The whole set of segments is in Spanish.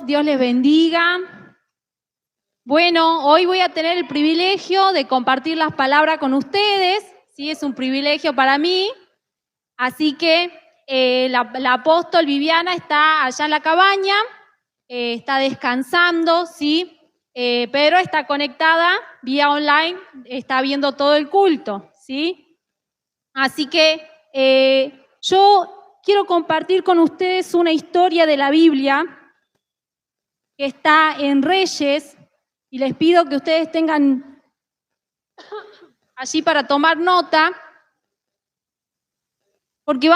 Dios les bendiga. Bueno, hoy voy a tener el privilegio de compartir las palabras con ustedes, ¿sí? Es un privilegio para mí, así que la apóstol Viviana está allá en la cabaña, está descansando, ¿sí? Pero está conectada vía online, está viendo todo el culto, ¿sí? Así que yo quiero compartir con ustedes una historia de la Biblia que está en Reyes, y les pido que ustedes tengan allí para tomar nota, porque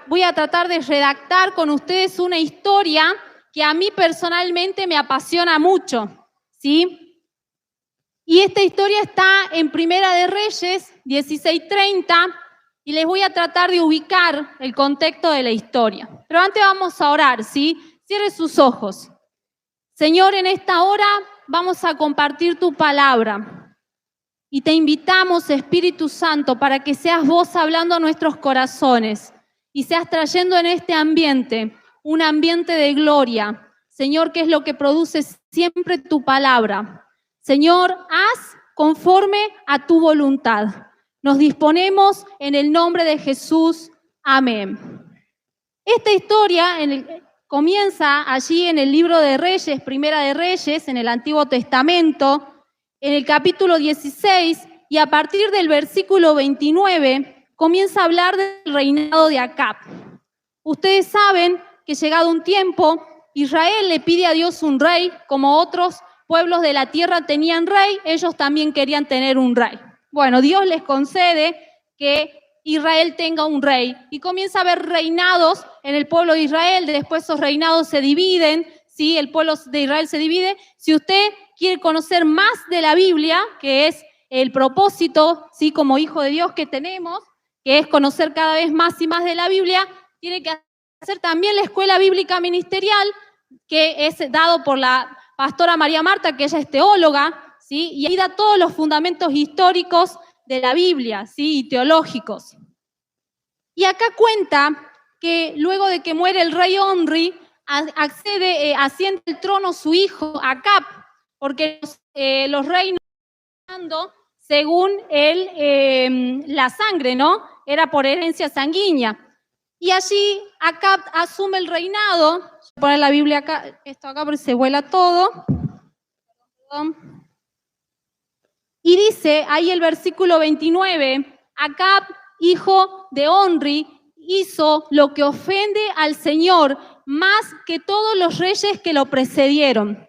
voy a tratar de redactar con ustedes una historia que a mí personalmente me apasiona mucho, ¿sí? Y esta historia está en Primera de Reyes 16:30, y les voy a tratar de ubicar el contexto de la historia. Pero antes vamos a orar, ¿sí? Cierre sus ojos. Señor, en esta hora vamos a compartir tu palabra. Y te invitamos, Espíritu Santo, para que seas vos hablando a nuestros corazones y seas trayendo en este ambiente un ambiente de gloria. Señor, que es lo que produce siempre tu palabra. Señor, haz conforme a tu voluntad. Nos disponemos en el nombre de Jesús. Amén. Esta historia comienza allí en el libro de Reyes, Primera de Reyes, en el Antiguo Testamento, en el capítulo 16, y a partir del versículo 29 comienza a hablar del reinado de Acab. Ustedes saben que llegado un tiempo, Israel le pide a Dios un rey, como otros pueblos de la tierra tenían rey, ellos también querían tener un rey. Bueno, Dios les concede que Israel tenga un rey, y comienza a haber reinados en el pueblo de Israel. Después esos reinados se dividen, ¿sí? El pueblo de Israel se divide. Si usted quiere conocer más de la Biblia, que es el propósito, ¿sí? Como hijo de Dios que tenemos, que es conocer cada vez más y más de la Biblia, tiene que hacer también la escuela bíblica ministerial, que es dado por la pastora María Marta, que ella es teóloga, ¿sí? Y ahí da todos los fundamentos históricos de la Biblia, ¿sí? Y teológicos. Y acá cuenta que luego de que muere el rey Omri, asciende al trono su hijo Acab, porque los reinos según la sangre, ¿no? Era por herencia sanguínea. Y allí Acab asume el reinado. Voy a poner la Biblia acá, esto acá porque se vuela todo. Perdón. Y dice ahí el versículo 29, Acab, hijo de Omri, hizo lo que ofende al Señor más que todos los reyes que lo precedieron.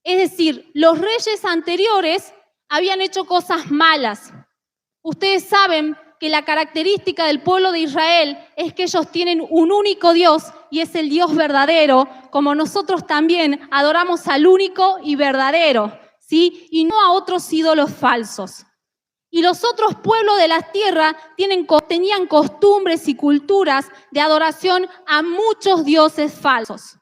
Es decir, los reyes anteriores habían hecho cosas malas. Ustedes saben que la característica del pueblo de Israel es que ellos tienen un único Dios, y es el Dios verdadero, como nosotros también adoramos al único y verdadero, ¿sí? Y no a otros ídolos falsos. Y los otros pueblos de la tierra tenían costumbres y culturas de adoración a muchos dioses falsos.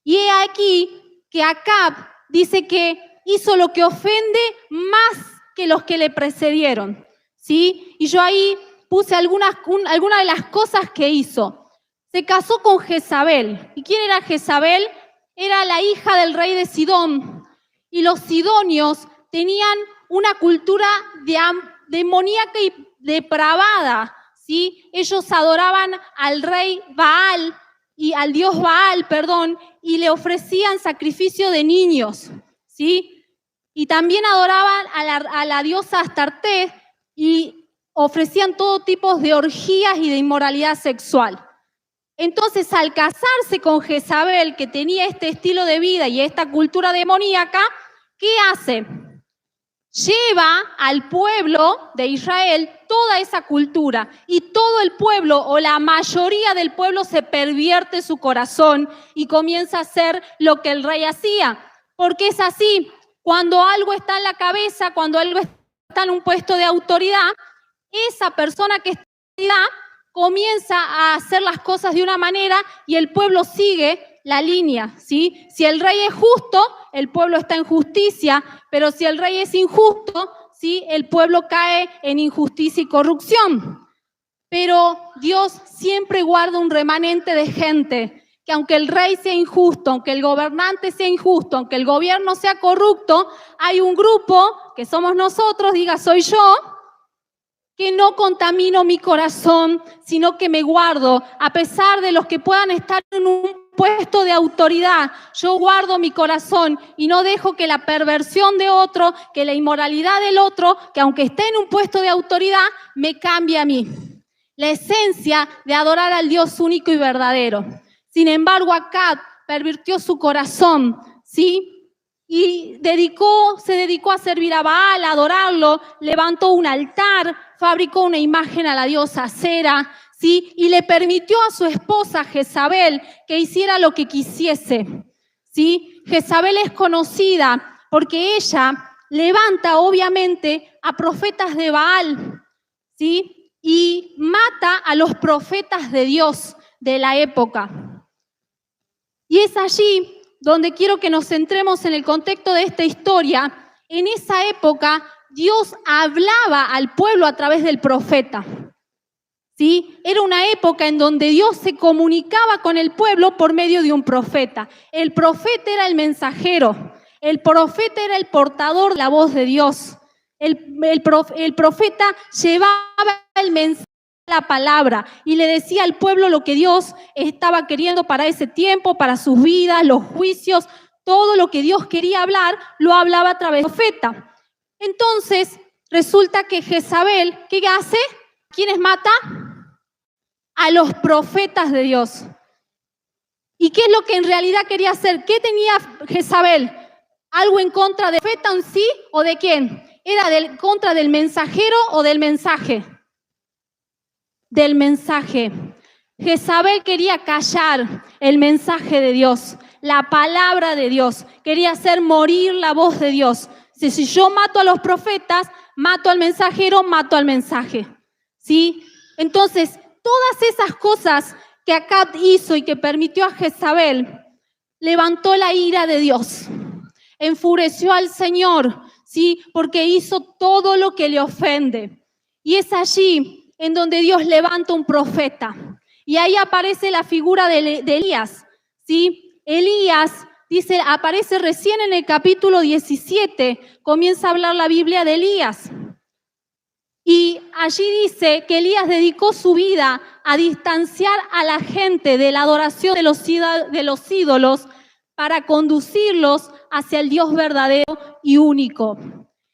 Y he aquí que Acab dice que hizo lo que ofende más que los que le precedieron, ¿sí? Y yo ahí puse algunas de las cosas que hizo. Se casó con Jezabel. ¿Y quién era Jezabel? Era la hija del rey de Sidón. Y los sidonios tenían una cultura demoníaca y depravada, ¿sí? Ellos adoraban al rey Baal, y al dios Baal, y le ofrecían sacrificio de niños, ¿sí? Y también adoraban a la diosa Astarte, y ofrecían todo tipo de orgías y de inmoralidad sexual. Entonces, al casarse con Jezabel, que tenía este estilo de vida y esta cultura demoníaca, ¿qué hace? Lleva al pueblo de Israel toda esa cultura, y todo el pueblo, o la mayoría del pueblo, se pervierte su corazón y comienza a hacer lo que el rey hacía. Porque es así, cuando algo está en la cabeza, cuando algo está en un puesto de autoridad, esa persona que está en autoridad comienza a hacer las cosas de una manera y el pueblo sigue la línea, ¿sí? Si el rey es justo, el pueblo está en justicia, pero si el rey es injusto, ¿sí? El pueblo cae en injusticia y corrupción. Pero Dios siempre guarda un remanente de gente que aunque el rey sea injusto, aunque el gobernante sea injusto, aunque el gobierno sea corrupto, hay un grupo, que somos nosotros, diga soy yo, que no contamino mi corazón, sino que me guardo, a pesar de los que puedan estar en un puesto de autoridad, yo guardo mi corazón y no dejo que la perversión de otro, que la inmoralidad del otro, que aunque esté en un puesto de autoridad, me cambie a mí. La esencia de adorar al Dios único y verdadero. Sin embargo, Acab pervirtió su corazón, ¿sí? Y se dedicó a servir a Baal, a adorarlo, levantó un altar, fabricó una imagen a la diosa Acera, ¿sí? Y le permitió a su esposa Jezabel que hiciera lo que quisiese, ¿sí? Jezabel es conocida porque ella levanta obviamente a profetas de Baal, ¿sí? Y mata a los profetas de Dios de la época. Y es allí donde quiero que nos centremos en el contexto de esta historia. En esa época, Dios hablaba al pueblo a través del profeta, ¿sí? Era una época en donde Dios se comunicaba con el pueblo por medio de un profeta. El profeta era el mensajero, el profeta era el portador de la voz de Dios. El profeta llevaba el mensaje, la palabra, y le decía al pueblo lo que Dios estaba queriendo para ese tiempo, para sus vidas, los juicios, todo lo que Dios quería hablar, lo hablaba a través del profeta. Entonces, resulta que Jezabel, ¿qué hace? ¿Quiénes mata? A los profetas de Dios. ¿Y qué es lo que en realidad quería hacer? ¿Qué tenía Jezabel? ¿Algo en contra del profeta en sí o de quién? ¿Era en contra del mensajero o del mensaje? Del mensaje. Jezabel quería callar el mensaje de Dios, la palabra de Dios. Quería hacer morir la voz de Dios. Si yo mato a los profetas, mato al mensajero, mato al mensaje, ¿sí? Entonces, todas esas cosas que Acab hizo y que permitió a Jezabel, levantó la ira de Dios. Enfureció al Señor, ¿sí? Porque hizo todo lo que le ofende. Y es allí en donde Dios levanta un profeta. Y ahí aparece la figura de Elías, ¿sí? Elías, dice, aparece recién en el capítulo 17, comienza a hablar la Biblia de Elías. Y allí dice que Elías dedicó su vida a distanciar a la gente de la adoración de los ídolos para conducirlos hacia el Dios verdadero y único.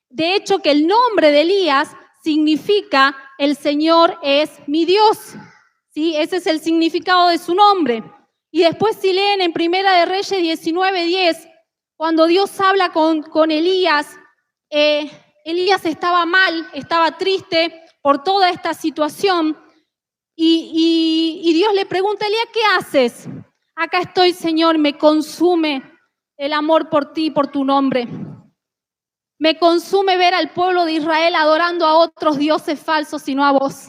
De hecho, que el nombre de Elías significa el Señor es mi Dios, ¿sí? Ese es el significado de su nombre. Y después si leen en Primera de Reyes 19:10, cuando Dios habla con Elías, Elías estaba mal, estaba triste por toda esta situación y Dios le pregunta a Elías, ¿qué haces? Acá estoy, Señor, me consume el amor por ti, por tu nombre. Me consume ver al pueblo de Israel adorando a otros dioses falsos y no a vos.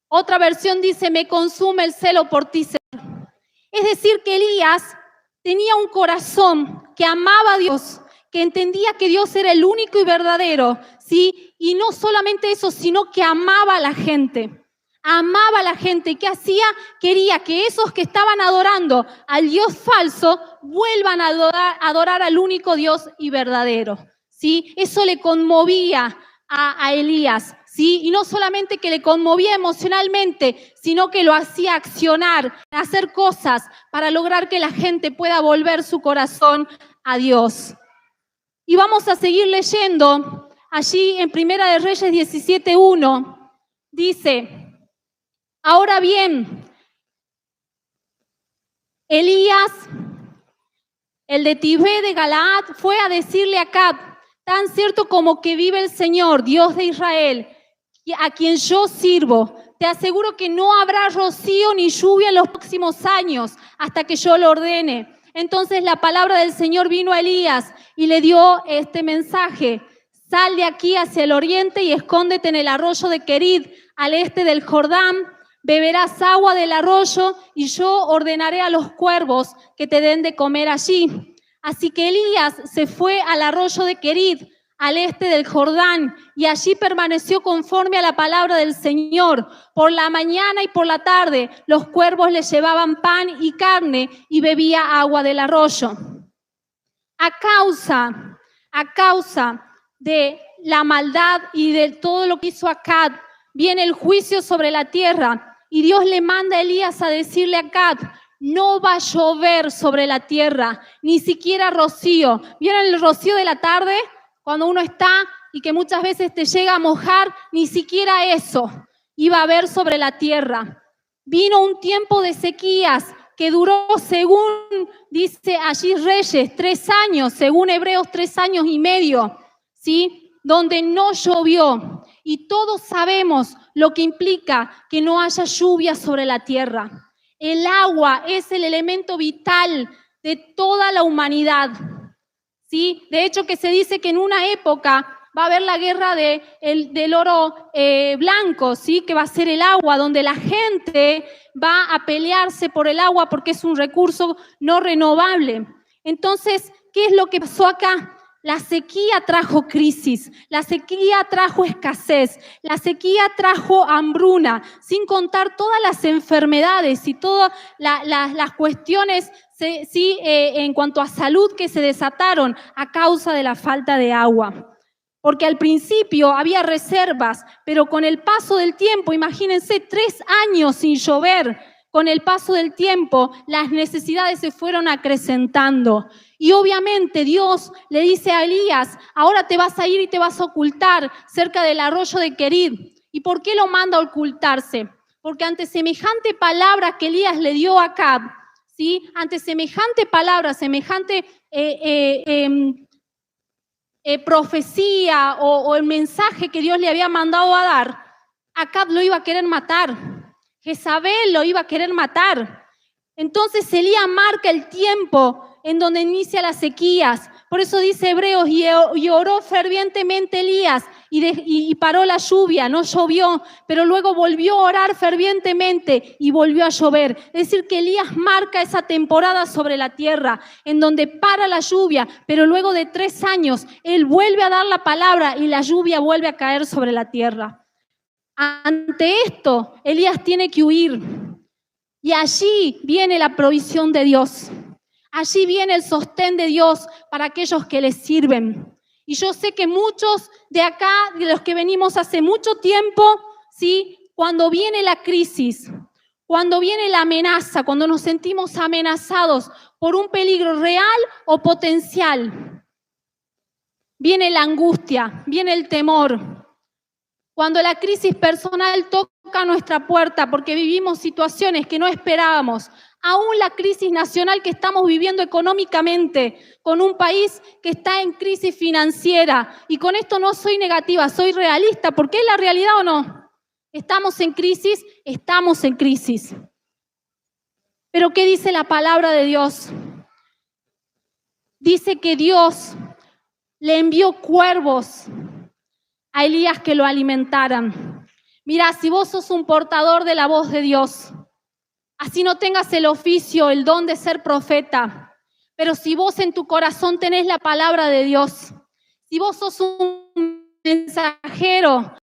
Otra versión dice, me consume el celo por ti, Señor. Es decir, que Elías tenía un corazón que amaba a Dios, que entendía que Dios era el único y verdadero, ¿sí? Y no solamente eso, sino que amaba a la gente. Amaba a la gente. ¿Y qué hacía? Quería que esos que estaban adorando al Dios falso vuelvan a adorar al único Dios y verdadero, ¿sí? Eso le conmovía a Elías, ¿sí? Y no solamente que le conmovía emocionalmente, sino que lo hacía accionar, hacer cosas para lograr que la gente pueda volver su corazón a Dios. Y vamos a seguir leyendo. Allí en Primera de Reyes 17:1 dice, ahora bien, Elías, el de Tibé de Galaad, fue a decirle a Acab, tan cierto como que vive el Señor, Dios de Israel, a quien yo sirvo, te aseguro que no habrá rocío ni lluvia en los próximos años hasta que yo lo ordene. Entonces la palabra del Señor vino a Elías y le dio este mensaje. Sal de aquí hacia el oriente y escóndete en el arroyo de Querid, al este del Jordán. Beberás agua del arroyo y yo ordenaré a los cuervos que te den de comer allí. Así que Elías se fue al arroyo de Querid. al este del Jordán, y allí permaneció conforme a la palabra del Señor. Por la mañana y por la tarde los cuervos le llevaban pan y carne y bebía agua del arroyo. A causa de la maldad y de todo lo que hizo Acab, viene el juicio sobre la tierra, y Dios le manda a Elías a decirle a Acab: no va a llover sobre la tierra, ni siquiera rocío. ¿Vieron el rocío de la tarde? Cuando uno está y que muchas veces te llega a mojar, ni siquiera eso iba a haber sobre la tierra. Vino un tiempo de sequías que duró, según dice allí Reyes, 3 años, según Hebreos 3 años y medio, ¿sí? Donde no llovió. Y todos sabemos lo que implica que no haya lluvia sobre la tierra. El agua es el elemento vital de toda la humanidad, ¿sí? De hecho, que se dice que en una época va a haber la guerra del oro blanco, ¿sí? Que va a ser el agua, donde la gente va a pelearse por el agua porque es un recurso no renovable. Entonces, ¿qué es lo que pasó acá? La sequía trajo crisis, la sequía trajo escasez, la sequía trajo hambruna, sin contar todas las enfermedades y todas las cuestiones sí, en cuanto a salud que se desataron a causa de la falta de agua. Porque al principio había reservas, pero con el paso del tiempo, imagínense, 3 años sin llover, con el paso del tiempo las necesidades se fueron acrecentando. Y obviamente Dios le dice a Elías: ahora te vas a ir y te vas a ocultar cerca del arroyo de Querid. ¿Y por qué lo manda a ocultarse? Porque ante semejante palabra que Elías le dio a Acab, ¿sí? Ante semejante palabra, semejante profecía o el mensaje que Dios le había mandado a dar, Acab lo iba a querer matar. Jezabel lo iba a querer matar. Entonces Elías marca el tiempo en donde inicia las sequías. Por eso dice Hebreos: y oró fervientemente Elías y paró la lluvia, no llovió, pero luego volvió a orar fervientemente y volvió a llover. Es decir, que Elías marca esa temporada sobre la tierra en donde para la lluvia, pero luego de 3 años él vuelve a dar la palabra y la lluvia vuelve a caer sobre la tierra. Ante esto, Elías tiene que huir. Y allí viene la provisión de Dios. Allí viene el sostén de Dios para aquellos que les sirven. Y yo sé que muchos de acá, de los que venimos hace mucho tiempo, ¿sí? Cuando viene la crisis, cuando viene la amenaza, cuando nos sentimos amenazados por un peligro real o potencial, viene la angustia, viene el temor. Cuando la crisis personal toca nuestra puerta porque vivimos situaciones que no esperábamos, aún la crisis nacional que estamos viviendo económicamente, con un país que está en crisis financiera, y con esto no soy negativa, soy realista, porque es la realidad o no. ¿Estamos en crisis? Estamos en crisis. Pero ¿qué dice la palabra de Dios? Dice que Dios le envió cuervos a Elías que lo alimentaran. Mira, si vos sos un portador de la voz de Dios, así no tengas el oficio, el don de ser profeta, pero si vos en tu corazón tenés la palabra de Dios, si vos sos un mensajero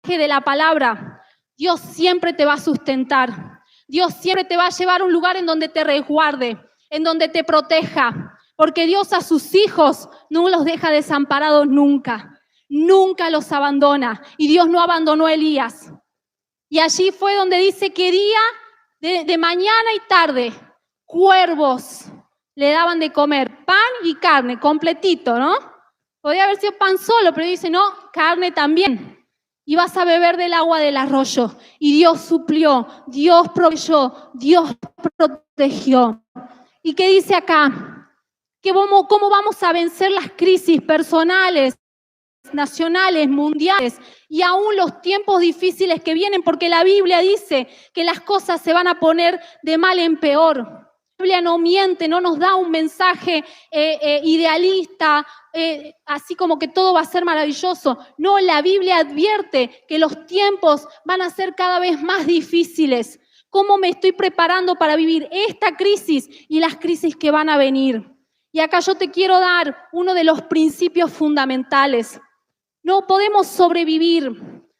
de la palabra, Dios siempre te va a sustentar. Dios siempre te va a llevar a un lugar en donde te resguarde, en donde te proteja, porque Dios a sus hijos no los deja desamparados nunca. Nunca los abandona, y Dios no abandonó a Elías. Y allí fue donde dice que día de mañana y tarde, cuervos le daban de comer pan y carne, completito, ¿no? Podría haber sido pan solo, pero dice, no, carne también. Y vas a beber del agua del arroyo. Y Dios suplió, Dios proveyó, Dios protegió. ¿Y qué dice acá? ¿Cómo vamos a vencer las crisis personales, nacionales, mundiales y aún los tiempos difíciles que vienen? Porque la Biblia dice que las cosas se van a poner de mal en peor. La Biblia no miente, no nos da un mensaje idealista, así como que todo va a ser maravilloso. No, la Biblia advierte que los tiempos van a ser cada vez más difíciles. ¿Cómo me estoy preparando para vivir esta crisis y las crisis que van a venir? Y acá yo te quiero dar uno de los principios fundamentales. No podemos sobrevivir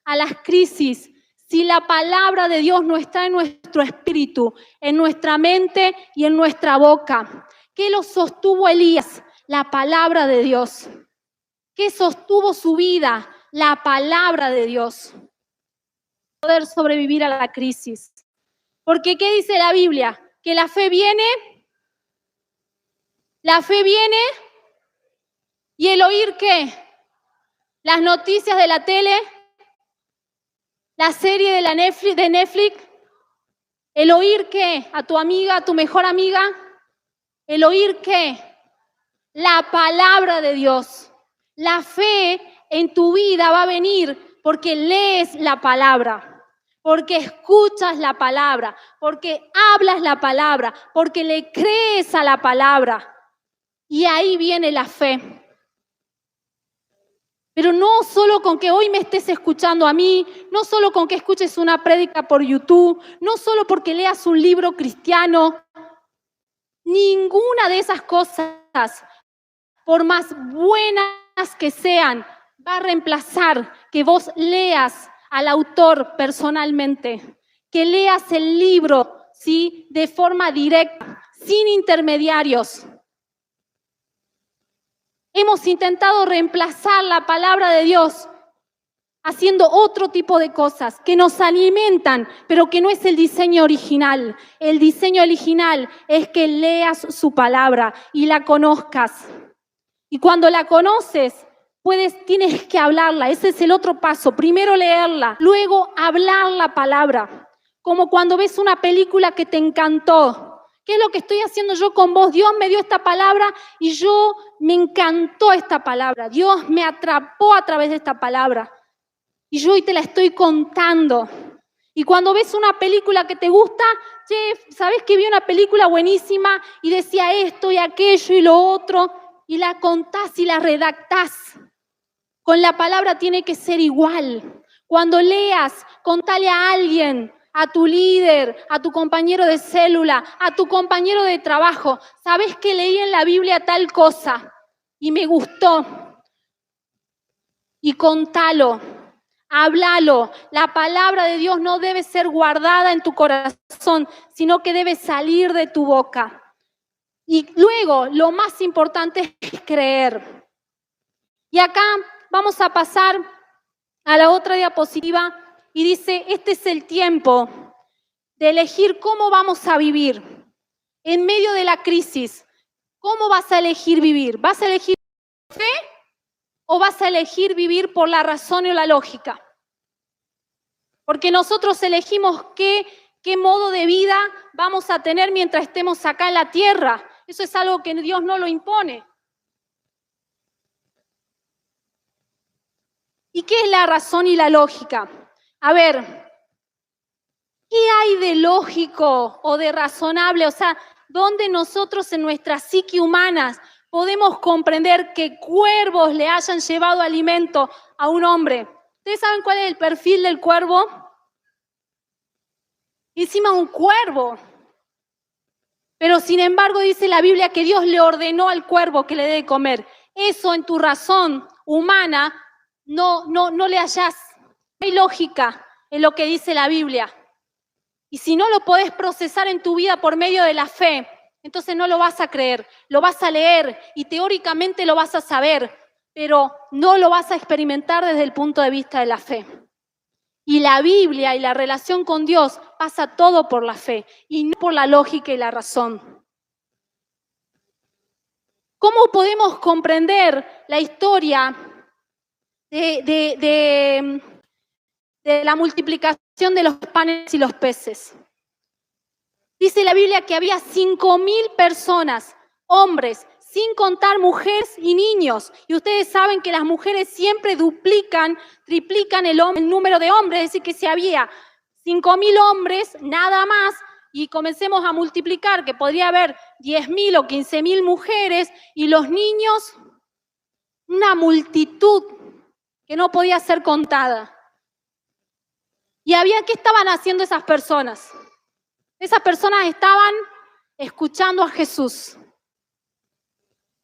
a las crisis si la palabra de Dios no está en nuestro espíritu, en nuestra mente y en nuestra boca. ¿Qué lo sostuvo Elías? La palabra de Dios. ¿Qué sostuvo su vida? La palabra de Dios. Poder sobrevivir a la crisis. Porque ¿qué dice la Biblia? Que la fe viene y el oír ¿qué? Las noticias de la tele, la serie de Netflix, el oír ¿qué? A tu amiga, a tu mejor amiga, el oír ¿qué? La palabra de Dios. La fe en tu vida va a venir porque lees la palabra, porque escuchas la palabra, porque hablas la palabra, porque le crees a la palabra. Y ahí viene la fe. Pero no solo con que hoy me estés escuchando a mí, no solo con que escuches una prédica por YouTube, no solo porque leas un libro cristiano, ninguna de esas cosas, por más buenas que sean, va a reemplazar que vos leas al autor personalmente, que leas el libro, ¿sí? De forma directa, sin intermediarios. Hemos intentado reemplazar la palabra de Dios haciendo otro tipo de cosas que nos alimentan, pero que no es el diseño original. El diseño original es que leas su palabra y la conozcas. Y cuando la conoces, tienes que hablarla. Ese es el otro paso. Primero leerla, luego hablar la palabra. Como cuando ves una película que te encantó. ¿Qué es lo que estoy haciendo yo con vos? Dios me dio esta palabra y me encantó esta palabra. Dios me atrapó a través de esta palabra. Y yo hoy te la estoy contando. Y cuando ves una película que te gusta, ¿sabés que vi una película buenísima y decía esto y aquello y lo otro? Y la contás y la redactás. Con la palabra tiene que ser igual. Cuando leas, contale a alguien, a tu líder, a tu compañero de célula, a tu compañero de trabajo. ¿Sabés que leí en la Biblia tal cosa? Y me gustó. Y contalo, háblalo. La palabra de Dios no debe ser guardada en tu corazón, sino que debe salir de tu boca. Y luego, lo más importante es creer. Y acá vamos a pasar a la otra diapositiva y dice, este es el tiempo de elegir cómo vamos a vivir en medio de la crisis. ¿Cómo vas a elegir vivir? ¿Vas a elegir fe o vas a elegir vivir por la razón y la lógica? Porque nosotros elegimos qué modo de vida vamos a tener mientras estemos acá en la tierra. Eso es algo que Dios no lo impone. ¿Y qué es la razón y la lógica? A ver, ¿qué hay de lógico o de razonable? O sea, ¿dónde nosotros en nuestra psique humanas podemos comprender que cuervos le hayan llevado alimento a un hombre? ¿Ustedes saben cuál es el perfil del cuervo? Encima un cuervo. Pero sin embargo dice la Biblia que Dios le ordenó al cuervo que le dé de comer. Eso en tu razón humana no le hallás. No hay lógica en lo que dice la Biblia. Y si no lo podés procesar en tu vida por medio de la fe, entonces no lo vas a creer, lo vas a leer y teóricamente lo vas a saber, pero no lo vas a experimentar desde el punto de vista de la fe. Y la Biblia y la relación con Dios pasa todo por la fe y no por la lógica y la razón. ¿Cómo podemos comprender la historia de la multiplicación de los panes y los peces? Dice la Biblia que había 5.000 personas, hombres, sin contar mujeres y niños. Y ustedes saben que las mujeres siempre triplican el número de hombres. Es decir, que si había 5.000 hombres, nada más, y comencemos a multiplicar, que podría haber 10.000 o 15.000 mujeres, y los niños, una multitud que no podía ser contada. ¿Y qué estaban haciendo esas personas? Esas personas estaban escuchando a Jesús.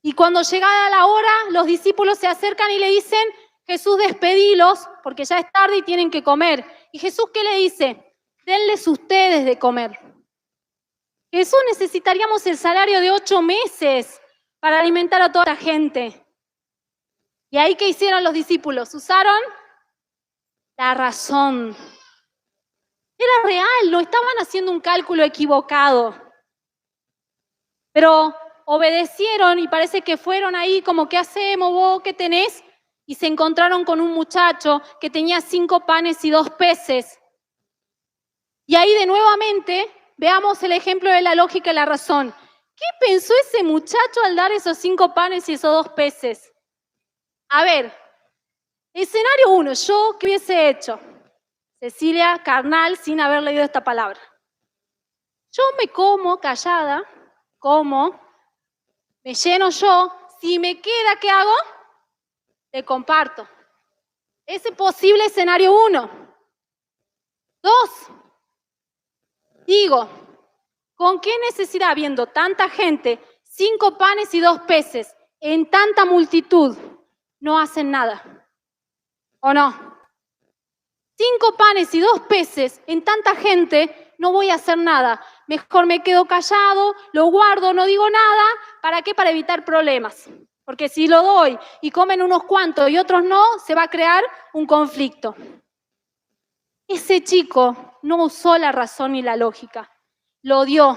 Y cuando llegada la hora, los discípulos se acercan y le dicen, Jesús, despedilos, porque ya es tarde y tienen que comer. ¿Y Jesús qué le dice? Denles ustedes de comer. Jesús, necesitaríamos el salario de 8 meses para alimentar a toda la gente. ¿Y ahí qué hicieron los discípulos? Usaron la razón. Era real, no estaban haciendo un cálculo equivocado. Pero obedecieron y parece que fueron ahí como, ¿qué hacemos vos? ¿Qué tenés? Y se encontraron con un muchacho que tenía 5 panes y 2 peces. Y ahí de nuevamente veamos el ejemplo de la lógica y la razón. ¿Qué pensó ese muchacho al dar esos 5 panes y esos 2 peces? A ver, escenario 1, ¿yo qué hubiese hecho? Cecilia, carnal, sin haber leído esta palabra. Yo me como callada, me lleno yo, si me queda, ¿qué hago? Te comparto. Ese posible escenario 1. 2, digo, ¿con qué necesidad, habiendo tanta gente, 5 panes y 2 peces, en tanta multitud, no hacen nada? ¿O no? 5 panes y 2 peces, en tanta gente, no voy a hacer nada. Mejor me quedo callado, lo guardo, no digo nada. ¿Para qué? Para evitar problemas. Porque si lo doy y comen unos cuantos y otros no, se va a crear un conflicto. Ese chico no usó la razón ni la lógica. Lo dio.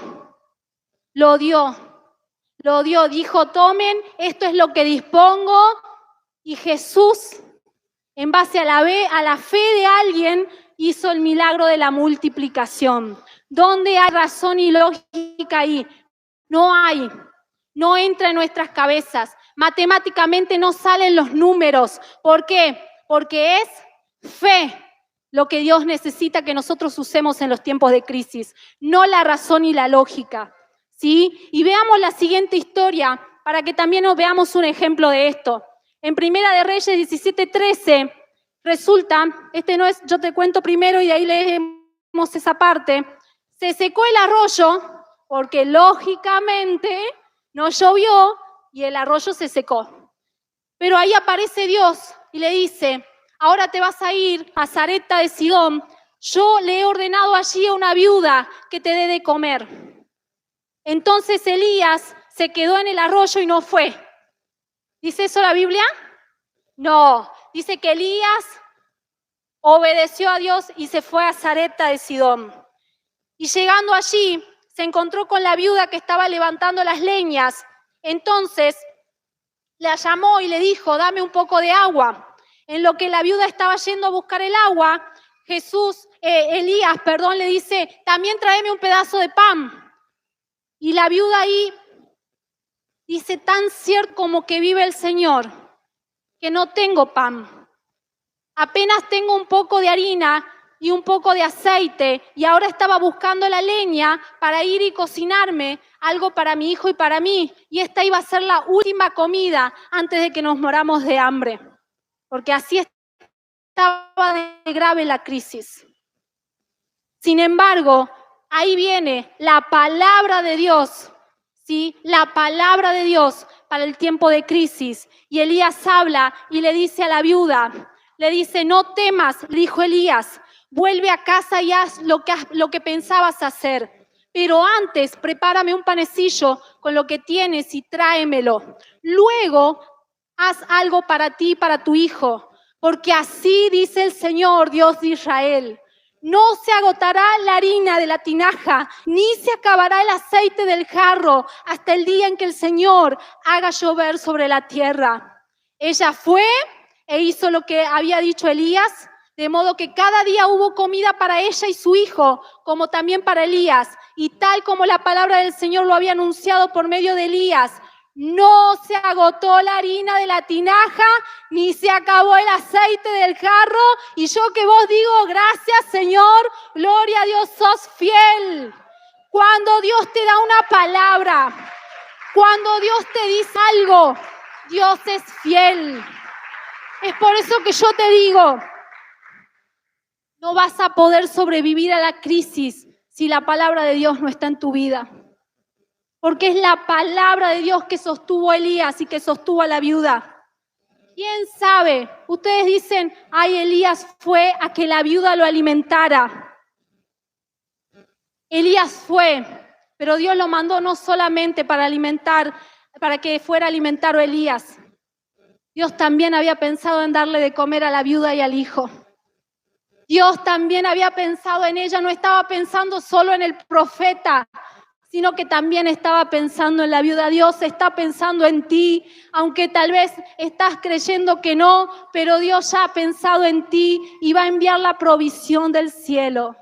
Dijo, tomen, esto es lo que dispongo. Y Jesús, en base a la fe de alguien, hizo el milagro de la multiplicación. ¿Dónde hay razón y lógica ahí? No hay. No entra en nuestras cabezas. Matemáticamente no salen los números. ¿Por qué? Porque es fe lo que Dios necesita que nosotros usemos en los tiempos de crisis, no la razón y la lógica, ¿sí? Y veamos la siguiente historia para que también nos veamos un ejemplo de esto. En Primera de Reyes 17:13 resulta, no es, yo te cuento primero y de ahí leemos esa parte, se secó el arroyo porque lógicamente no llovió y el arroyo se secó. Pero ahí aparece Dios y le dice, ahora te vas a ir a Sarepta de Sidón, yo le he ordenado allí a una viuda que te dé de comer. Entonces Elías se quedó en el arroyo y no fue. ¿Dice eso la Biblia? No, dice que Elías obedeció a Dios y se fue a Sarepta de Sidón. Y llegando allí, se encontró con la viuda que estaba levantando las leñas. Entonces, la llamó y le dijo, dame un poco de agua. En lo que la viuda estaba yendo a buscar el agua, Elías, le dice, también tráeme un pedazo de pan. Y la viuda ahí dice, tan cierto como que vive el Señor, que no tengo pan. Apenas tengo un poco de harina y un poco de aceite, y ahora estaba buscando la leña para ir y cocinarme algo para mi hijo y para mí. Y esta iba a ser la última comida antes de que nos moramos de hambre. Porque así estaba de grave la crisis. Sin embargo, ahí viene la palabra de Dios, ¿sí? La palabra de Dios para el tiempo de crisis. Y Elías habla y le dice a la viuda, le dice, no temas, le dijo Elías, vuelve a casa y haz lo que pensabas hacer. Pero antes, prepárame un panecillo con lo que tienes y tráemelo. Luego, haz algo para ti y para tu hijo. Porque así dice el Señor, Dios de Israel, no se agotará la harina de la tinaja, ni se acabará el aceite del jarro, hasta el día en que el Señor haga llover sobre la tierra. Ella fue e hizo lo que había dicho Elías, de modo que cada día hubo comida para ella y su hijo, como también para Elías. Y tal como la palabra del Señor lo había anunciado por medio de Elías, no se agotó la harina de la tinaja, ni se acabó el aceite del jarro. Y yo que vos digo, gracias Señor, gloria a Dios, sos fiel. Cuando Dios te da una palabra, cuando Dios te dice algo, Dios es fiel. Es por eso que yo te digo, no vas a poder sobrevivir a la crisis si la palabra de Dios no está en tu vida. porque es la palabra de Dios que sostuvo a Elías y que sostuvo a la viuda. ¿Quién sabe? Ustedes dicen, ay, Elías fue a que la viuda lo alimentara. Elías fue, pero Dios lo mandó no solamente para que fuera a alimentar a Elías. Dios también había pensado en darle de comer a la viuda y al hijo. Dios también había pensado en ella, no estaba pensando solo en el profeta, sino que también estaba pensando en la viuda. Dios está pensando en ti, aunque tal vez estás creyendo que no, pero Dios ya ha pensado en ti y va a enviar la provisión del cielo.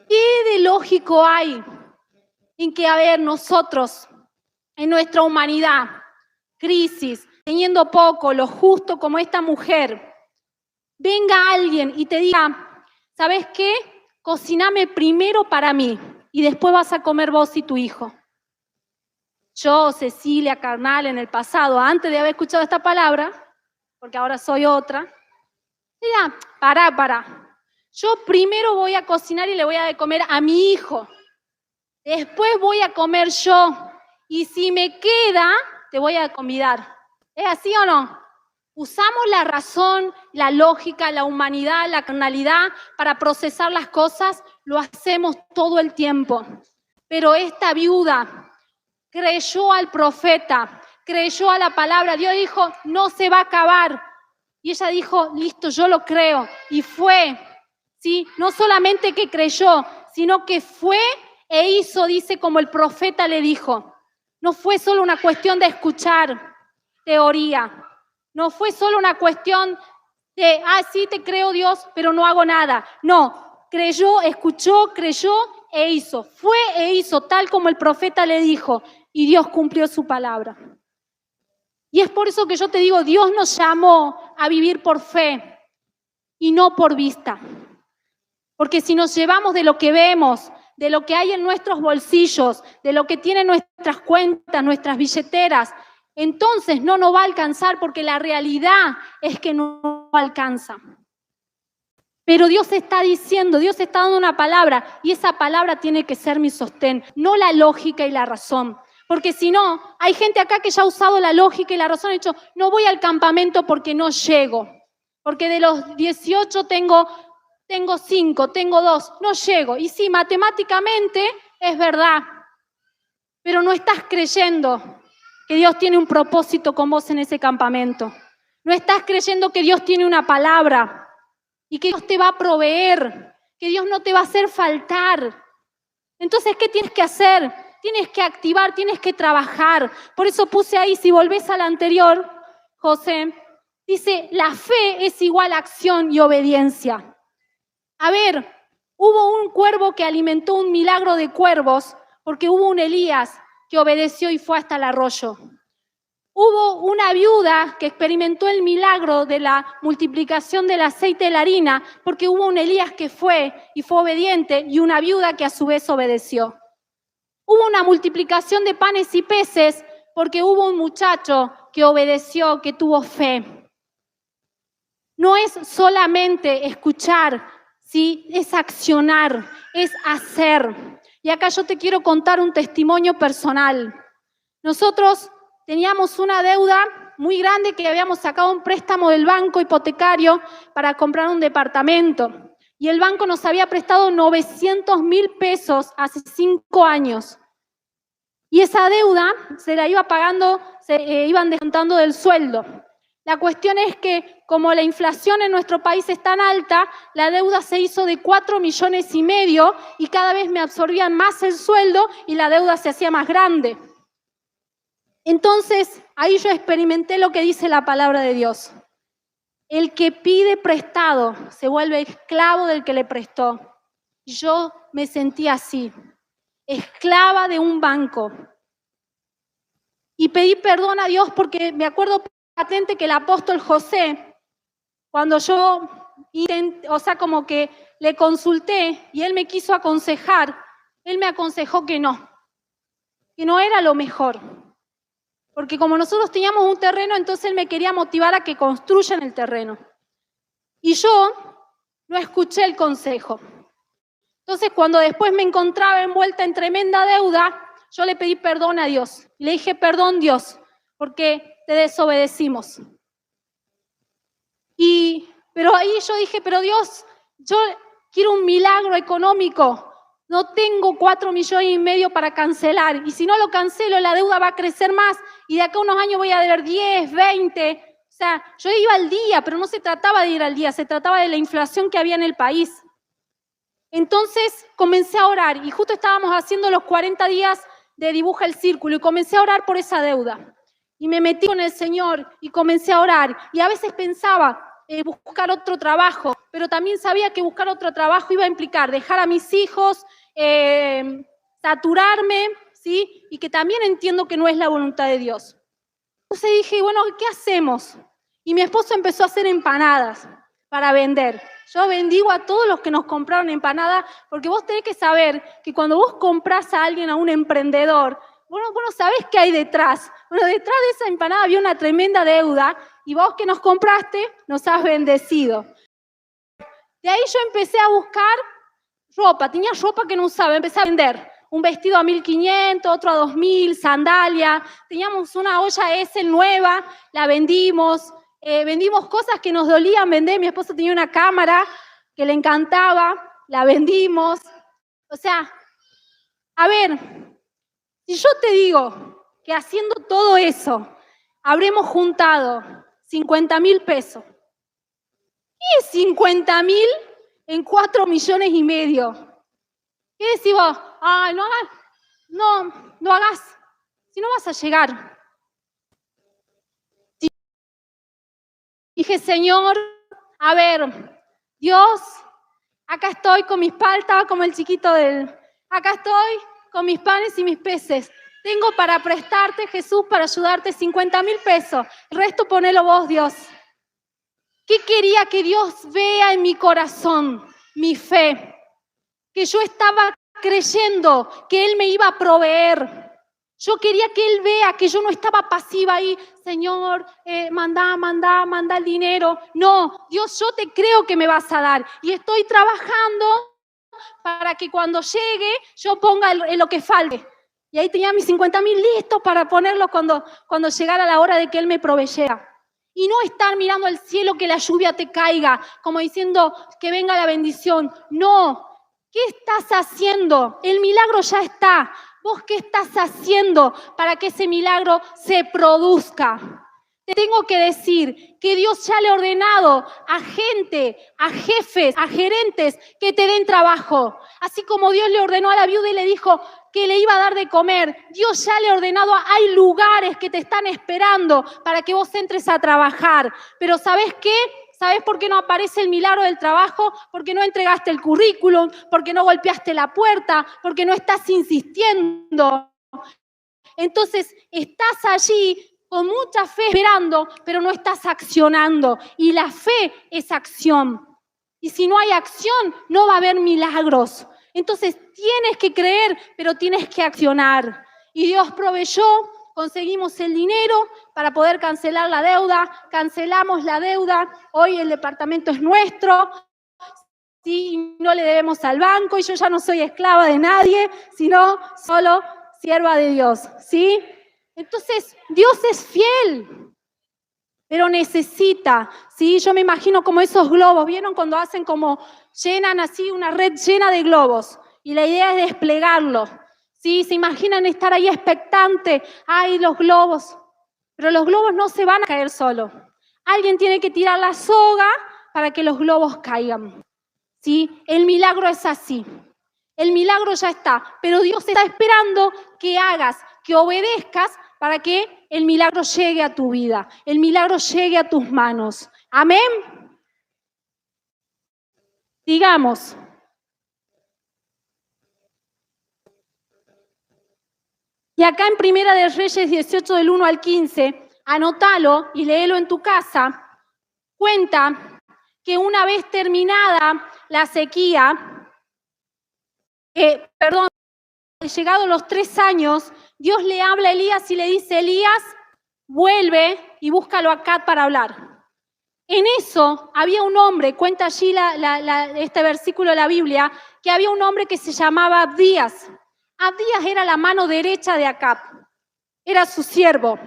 ¿Qué de lógico hay en que, nosotros, en nuestra humanidad, crisis, teniendo poco, lo justo como esta mujer, venga alguien y te diga, ¿sabes qué? Cociname primero para mí y después vas a comer vos y tu hijo. Yo, Cecilia Carnal, en el pasado, antes de haber escuchado esta palabra, porque ahora soy otra, diría, pará. Yo primero voy a cocinar y le voy a de comer a mi hijo. Después voy a comer yo. Y si me queda, te voy a convidar. ¿Es así o no? Usamos la razón, la lógica, la humanidad, la carnalidad para procesar las cosas. Lo hacemos todo el tiempo. Pero esta viuda creyó al profeta, creyó a la palabra. Dios dijo, no se va a acabar. Y ella dijo, listo, yo lo creo. Y fue, ¿sí? No solamente que creyó, sino que fue e hizo, dice, como el profeta le dijo. No fue solo una cuestión de escuchar teoría. No fue solo una cuestión de, sí te creo Dios, pero no hago nada. No, creyó, escuchó, creyó e hizo. Fue e hizo tal como el profeta le dijo y Dios cumplió su palabra. Y es por eso que yo te digo, Dios nos llamó a vivir por fe y no por vista. Porque si nos llevamos de lo que vemos, de lo que hay en nuestros bolsillos, de lo que tienen nuestras cuentas, nuestras billeteras, entonces no nos va a alcanzar porque la realidad es que no alcanza. Pero Dios está diciendo, Dios está dando una palabra y esa palabra tiene que ser mi sostén, no la lógica y la razón. Porque si no, hay gente acá que ya ha usado la lógica y la razón, ha dicho, no voy al campamento porque no llego. Porque de los 18 tengo 5, tengo 2, no llego. Y sí, matemáticamente es verdad, pero no estás creyendo que Dios tiene un propósito con vos en ese campamento. No estás creyendo que Dios tiene una palabra y que Dios te va a proveer, que Dios no te va a hacer faltar. Entonces, ¿qué tienes que hacer? Tienes que activar, tienes que trabajar. Por eso puse ahí, si volvés al anterior, José, dice, la fe es igual a acción y obediencia. A ver, hubo un cuervo que alimentó un milagro de cuervos porque hubo un Elías que obedeció y fue hasta el arroyo. Hubo una viuda que experimentó el milagro de la multiplicación del aceite de la harina porque hubo un Elías que fue y fue obediente y una viuda que a su vez obedeció. Hubo una multiplicación de panes y peces porque hubo un muchacho que obedeció, que tuvo fe. No es solamente escuchar, ¿sí? Es accionar, es hacer. Y acá yo te quiero contar un testimonio personal. Nosotros teníamos una deuda muy grande que habíamos sacado un préstamo del banco hipotecario para comprar un departamento. Y el banco nos había prestado 900.000 pesos hace 5 años. Y esa deuda se la iba pagando, iban descontando del sueldo. La cuestión es que como la inflación en nuestro país es tan alta, la deuda se hizo de 4,5 millones y cada vez me absorbían más el sueldo y la deuda se hacía más grande. Entonces, ahí yo experimenté lo que dice la palabra de Dios. El que pide prestado se vuelve esclavo del que le prestó. Yo me sentí así, esclava de un banco. Y pedí perdón a Dios porque me acuerdo patente que el apóstol José, cuando yo como que le consulté y él me quiso aconsejar, él me aconsejó que no era lo mejor. Porque como nosotros teníamos un terreno, entonces él me quería motivar a que construyan el terreno. Y yo no escuché el consejo. Entonces, cuando después me encontraba envuelta en tremenda deuda, yo le pedí perdón a Dios. Y le dije, perdón Dios, porque te desobedecimos. Pero ahí yo dije, pero Dios, yo quiero un milagro económico. No tengo 4,5 millones para cancelar. Y si no lo cancelo, la deuda va a crecer más. Y de acá a unos años voy a deber 10, 20. O sea, yo iba al día, pero no se trataba de ir al día. Se trataba de la inflación que había en el país. Entonces comencé a orar. Y justo estábamos haciendo los 40 días de Dibuja el Círculo. Y comencé a orar por esa deuda. Y me metí con el Señor y comencé a orar. Y a veces pensaba buscar otro trabajo, pero también sabía que buscar otro trabajo iba a implicar dejar a mis hijos, saturarme, ¿sí? Y que también entiendo que no es la voluntad de Dios. Entonces dije, bueno, ¿qué hacemos? Y mi esposo empezó a hacer empanadas para vender. Yo bendigo a todos los que nos compraron empanadas, porque vos tenés que saber que cuando vos comprás a alguien, a un emprendedor, vos no sabés qué hay detrás. Bueno, detrás de esa empanada había una tremenda deuda y vos que nos compraste, nos has bendecido. De ahí yo empecé a buscar ropa. Tenía ropa que no usaba, empecé a vender. Un vestido a 1.500, otro a 2.000, sandalia. Teníamos una olla Essel nueva, la vendimos. Vendimos cosas que nos dolían vender. Mi esposo tenía una cámara que le encantaba, la vendimos. O sea, a ver, si yo te digo que haciendo todo eso habremos juntado 50.000 pesos, ¿qué es 50.000 en 4,5 millones? ¿Qué decís vos? Ay, no hagas, si no vas a llegar. Dije, Señor, a ver, Dios, acá estoy con mis panes, estaba como el chiquito acá estoy con mis panes y mis peces. Tengo para prestarte, Jesús, para ayudarte 50.000 pesos. El resto ponelo vos, Dios. ¿Qué quería que Dios vea en mi corazón? Mi fe. Que yo estaba creyendo que Él me iba a proveer. Yo quería que Él vea que yo no estaba pasiva ahí. Señor, manda el dinero. No, Dios, yo te creo que me vas a dar. Y estoy trabajando para que cuando llegue yo ponga lo que falte. Y ahí tenía mis 50.000 listos para ponerlos cuando llegara la hora de que Él me proveyera. Y no estar mirando al cielo que la lluvia te caiga, como diciendo que venga la bendición. No, ¿qué estás haciendo? El milagro ya está. ¿Vos qué estás haciendo para que ese milagro se produzca? Te tengo que decir que Dios ya le ha ordenado a gente, a jefes, a gerentes que te den trabajo. Así como Dios le ordenó a la viuda y le dijo que le iba a dar de comer, Dios ya le ha ordenado, hay lugares que te están esperando para que vos entres a trabajar. Pero ¿sabés qué? ¿Sabés por qué no aparece el milagro del trabajo? Porque no entregaste el currículum, porque no golpeaste la puerta, porque no estás insistiendo. Entonces, estás allí con mucha fe esperando, pero no estás accionando. Y la fe es acción. Y si no hay acción, no va a haber milagros. Entonces, tienes que creer, pero tienes que accionar. Y Dios proveyó, conseguimos el dinero para poder cancelar la deuda, cancelamos la deuda, hoy el departamento es nuestro, ¿sí? No le debemos al banco y yo ya no soy esclava de nadie, sino solo sierva de Dios, ¿sí? Entonces, Dios es fiel, pero necesita, ¿sí? Yo me imagino como esos globos, ¿vieron cuando hacen como, llenan así una red llena de globos? Y la idea es desplegarlo, ¿sí? Se imaginan estar ahí expectante, ¡ay, los globos! Pero los globos no se van a caer solos. Alguien tiene que tirar la soga para que los globos caigan, ¿sí? El milagro es así. El milagro ya está, pero Dios está esperando que hagas, que obedezcas para que el milagro llegue a tu vida, el milagro llegue a tus manos. ¿Amén? Digamos. Y acá en Primera de Reyes 18, del 1 al 15, anótalo y léelo en tu casa, cuenta que una vez terminada la sequía, llegados los 3 años, Dios le habla a Elías y le dice, Elías, vuelve y búscalo acá para hablar. En eso había un hombre, cuenta allí este versículo de la Biblia, que había un hombre que se llamaba Abdías. Abdías era la mano derecha de Acab, era su siervo.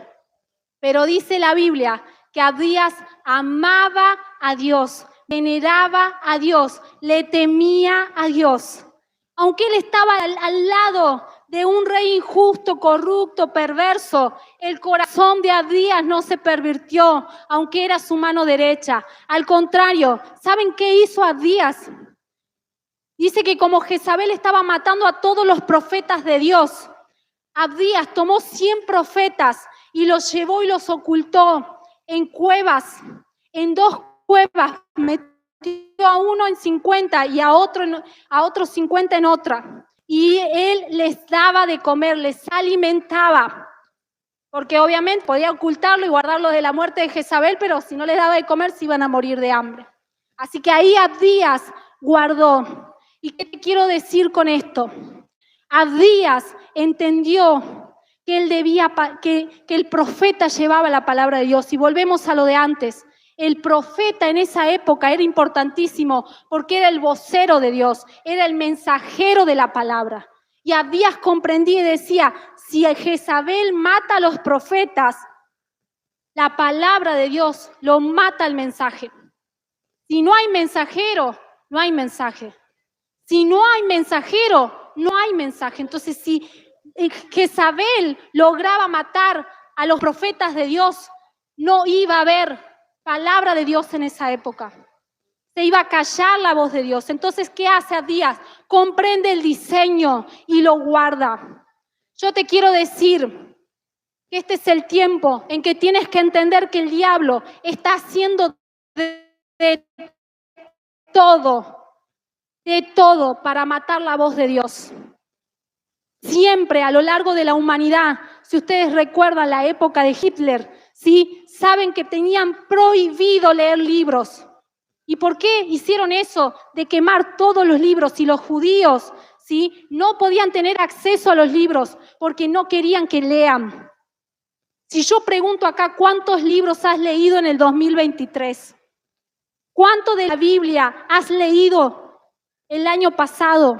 Pero dice la Biblia que Abdías amaba a Dios, veneraba a Dios, le temía a Dios. Aunque él estaba al lado de un rey injusto, corrupto, perverso, el corazón de Abdías no se pervirtió, aunque era su mano derecha. Al contrario, ¿saben qué hizo Abdías? Dice que como Jezabel estaba matando a todos los profetas de Dios, Abdías tomó 100 profetas y los llevó y los ocultó en cuevas, en 2 cuevas, metió a uno en 50 y a otros 50 en otra. Y él les daba de comer, les alimentaba, porque obviamente podía ocultarlo y guardarlo de la muerte de Jezabel, pero si no les daba de comer se iban a morir de hambre. Así que ahí Abdías guardó. ¿Y qué te quiero decir con esto? Abdías entendió que él que el profeta llevaba la palabra de Dios. Y volvemos a lo de antes. El profeta en esa época era importantísimo porque era el vocero de Dios, era el mensajero de la palabra. Y Abdías comprendía y decía, si Jezabel mata a los profetas, la palabra de Dios lo mata el mensaje. Si no hay mensajero, no hay mensaje. Si no hay mensajero, no hay mensaje. Entonces, si Jezabel lograba matar a los profetas de Dios, no iba a haber palabra de Dios en esa época. Se iba a callar la voz de Dios. Entonces, ¿qué hace Abdías? Comprende el diseño y lo guarda. Yo te quiero decir que este es el tiempo en que tienes que entender que el diablo está haciendo de todo para matar la voz de Dios. Siempre a lo largo de la humanidad, si ustedes recuerdan la época de Hitler, ¿sí? Saben que tenían prohibido leer libros. ¿Y por qué hicieron eso de quemar todos los libros? Y los judíos, ¿sí? No podían tener acceso a los libros porque no querían que lean. Si yo pregunto acá, ¿cuántos libros has leído en el 2023? ¿Cuánto de la Biblia has leído el año pasado?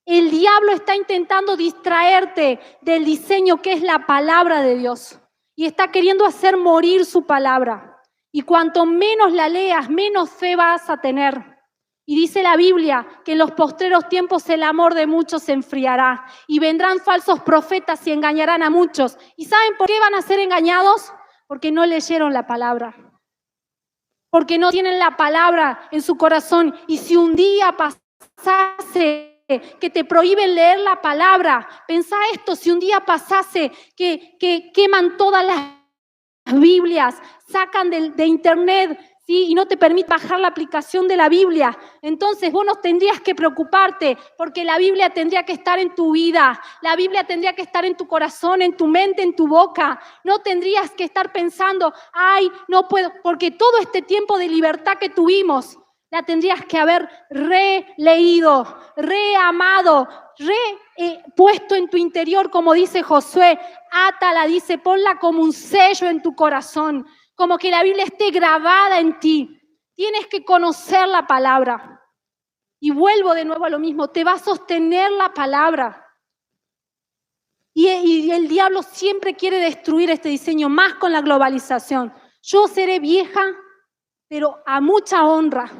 El diablo está intentando distraerte del diseño que es la palabra de Dios y está queriendo hacer morir su palabra. Y cuanto menos la leas, menos fe vas a tener. Y dice la Biblia que en los postreros tiempos el amor de muchos se enfriará y vendrán falsos profetas y engañarán a muchos. ¿Y saben por qué van a ser engañados? Porque no leyeron la palabra. Porque no tienen la palabra en su corazón. Y si un día pasase que te prohíben leer la palabra, pensá esto, si un día pasase que queman todas las Biblias, sacan de internet, ¿sí? Y no te permite bajar la aplicación de la Biblia, entonces vos no tendrías que preocuparte porque la Biblia tendría que estar en tu vida, la Biblia tendría que estar en tu corazón, en tu mente, en tu boca. No tendrías que estar pensando, ay, no puedo, porque todo este tiempo de libertad que tuvimos, la tendrías que haber releído, reamado, puesto en tu interior, como dice Josué, átala, dice, ponla como un sello en tu corazón, como que la Biblia esté grabada en ti. Tienes que conocer la palabra. Y vuelvo de nuevo a lo mismo, te va a sostener la palabra. Y el diablo siempre quiere destruir este diseño, más con la globalización. Yo seré vieja, pero a mucha honra.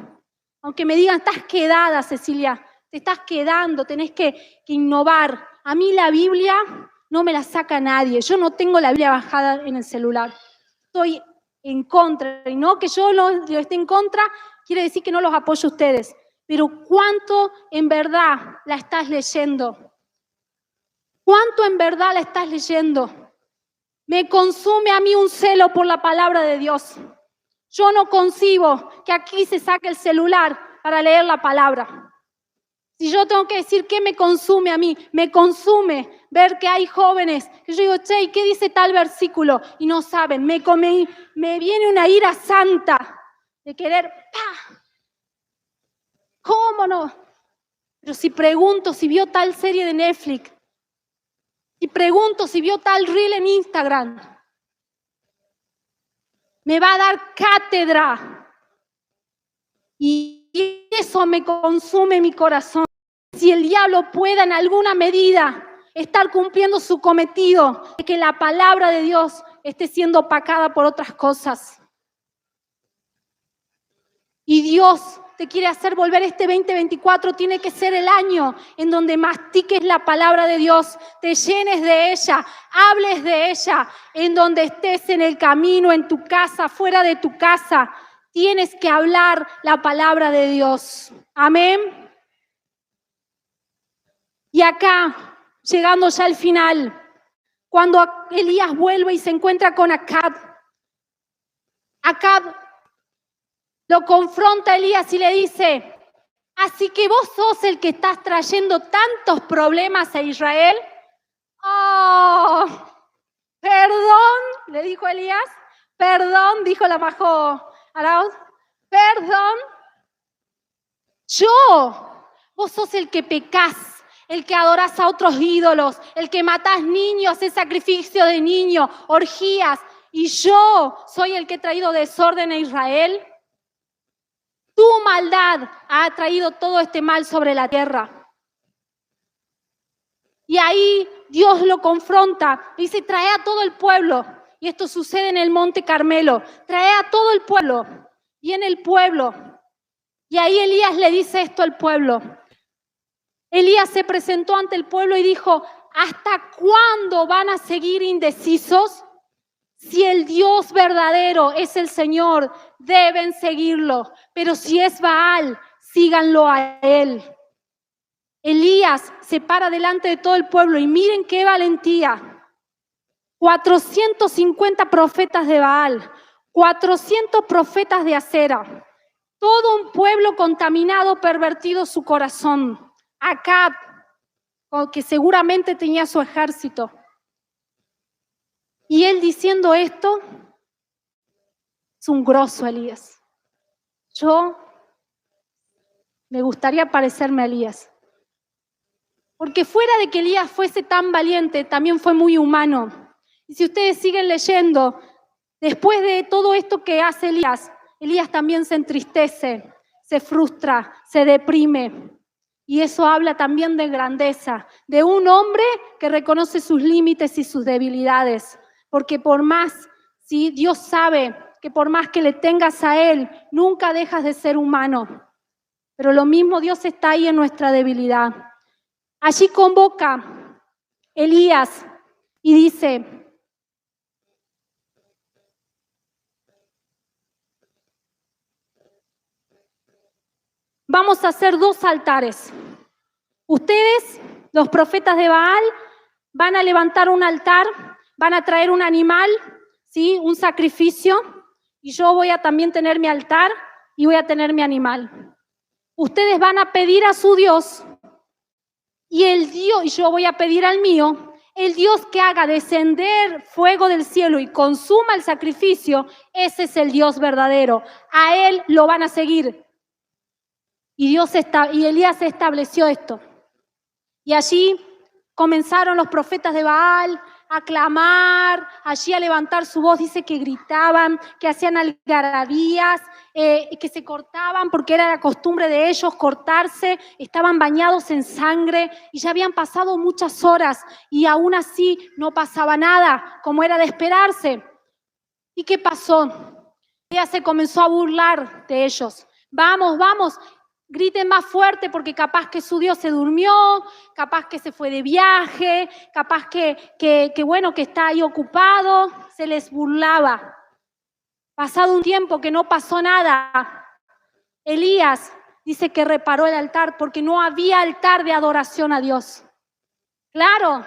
Aunque me digan, estás quedada, Cecilia, te estás quedando, tenés que innovar. A mí la Biblia no me la saca nadie. Yo no tengo la Biblia bajada en el celular. Estoy en contra. Y no que yo esté en contra, quiere decir que no los apoyo a ustedes. Pero ¿cuánto en verdad la estás leyendo? ¿Cuánto en verdad la estás leyendo? Me consume a mí un celo por la palabra de Dios. Yo no concibo que aquí se saque el celular para leer la palabra. Si yo tengo que decir qué me consume a mí, me consume ver que hay jóvenes que yo digo, che, ¿qué dice tal versículo? Y no saben, me viene una ira santa de querer, ¡pah! ¿Cómo no? Pero si pregunto si vio tal serie de Netflix, si pregunto si vio tal reel en Instagram, me va a dar cátedra. Y eso me consume mi corazón. si el diablo pueda en alguna medida estar cumpliendo su cometido, de que la palabra de Dios esté siendo opacada por otras cosas. Y Dios te quiere hacer volver este 2024, tiene que ser el año en donde mastiques la palabra de Dios, te llenes de ella, hables de ella, en donde estés en el camino, en tu casa, fuera de tu casa, tienes que hablar la palabra de Dios. Amén. Y acá, llegando ya al final, cuando Elías vuelve y se encuentra con Acab lo confronta Elías y le dice: ¿así que vos sos el que estás trayendo tantos problemas a Israel? ¡Oh! Perdón, le dijo Elías. Perdón, dijo la Majo Arauz. Perdón. Vos sos el que pecás, el que adorás a otros ídolos, el que matás niños, haces sacrificio de niños, orgías, y yo soy el que he traído desorden a Israel. Tu maldad ha traído todo este mal sobre la tierra. Y ahí Dios lo confronta, dice: trae a todo el pueblo. Y esto sucede en el Monte Carmelo. Trae a todo el pueblo. Y en el pueblo. Y ahí Elías le dice esto al pueblo. Elías se presentó ante el pueblo y dijo: ¿hasta cuándo van a seguir indecisos? Si el Dios verdadero es el Señor, deben seguirlo. Pero si es Baal, síganlo a él. Elías se para delante de todo el pueblo y miren qué valentía. 450 profetas de Baal, 400 profetas de Acera. Todo un pueblo contaminado, pervertido su corazón. Acab, que seguramente tenía su ejército. Y él diciendo esto, es un grosso Elías. Yo me gustaría parecerme a Elías. Porque fuera de que Elías fuese tan valiente, también fue muy humano. Y si ustedes siguen leyendo, después de todo esto que hace Elías, Elías también se entristece, se frustra, se deprime. Y eso habla también de grandeza, de un hombre que reconoce sus límites y sus debilidades. Porque por más, ¿sí? Dios sabe que por más que le tengas a Él, nunca dejas de ser humano. Pero lo mismo Dios está ahí en nuestra debilidad. Allí convoca Elías y dice: vamos a hacer 2 altares. Ustedes, los profetas de Baal, van a levantar un altar, van a traer un animal, ¿sí? Un sacrificio, y yo voy a también tener mi altar y voy a tener mi animal. Ustedes van a pedir a su Dios, y yo voy a pedir al mío, el Dios que haga descender fuego del cielo y consuma el sacrificio, ese es el Dios verdadero. A Él lo van a seguir. Y Elías estableció esto. Y allí comenzaron los profetas de Baal a clamar, allí a levantar su voz. Dice que gritaban, que hacían algarabías, que se cortaban porque era la costumbre de ellos cortarse, estaban bañados en sangre y ya habían pasado muchas horas y aún así no pasaba nada, como era de esperarse. ¿Y qué pasó? Ella se comenzó a burlar de ellos. Vamos, vamos, griten más fuerte porque capaz que su Dios se durmió, capaz que se fue de viaje, capaz que está ahí ocupado. Se les burlaba. Pasado un tiempo que no pasó nada, Elías dice que reparó el altar porque no había altar de adoración a Dios. Claro,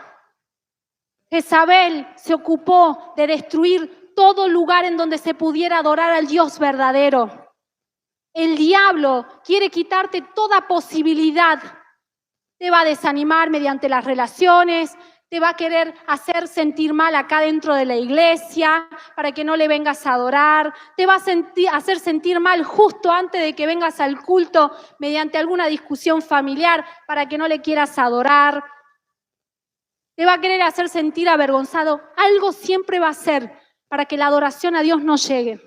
Jezabel se ocupó de destruir todo lugar en donde se pudiera adorar al Dios verdadero. El diablo quiere quitarte toda posibilidad. Te va a desanimar mediante las relaciones, te va a querer hacer sentir mal acá dentro de la iglesia para que no le vengas a adorar, te va a hacer sentir mal justo antes de que vengas al culto mediante alguna discusión familiar para que no le quieras adorar. Te va a querer hacer sentir avergonzado. Algo siempre va a hacer para que la adoración a Dios no llegue.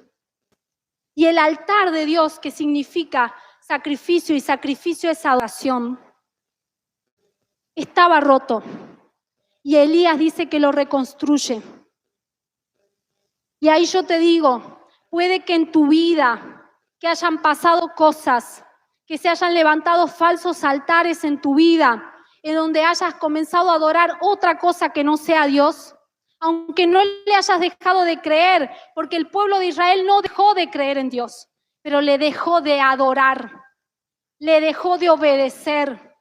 Y el altar de Dios, que significa sacrificio, y sacrificio es adoración, estaba roto. Y Elías dice que lo reconstruye. Y ahí yo te digo, puede que en tu vida, que hayan pasado cosas, que se hayan levantado falsos altares en tu vida, en donde hayas comenzado a adorar otra cosa que no sea Dios, aunque no le hayas dejado de creer, porque el pueblo de Israel no dejó de creer en Dios, pero le dejó de adorar, le dejó de obedecer.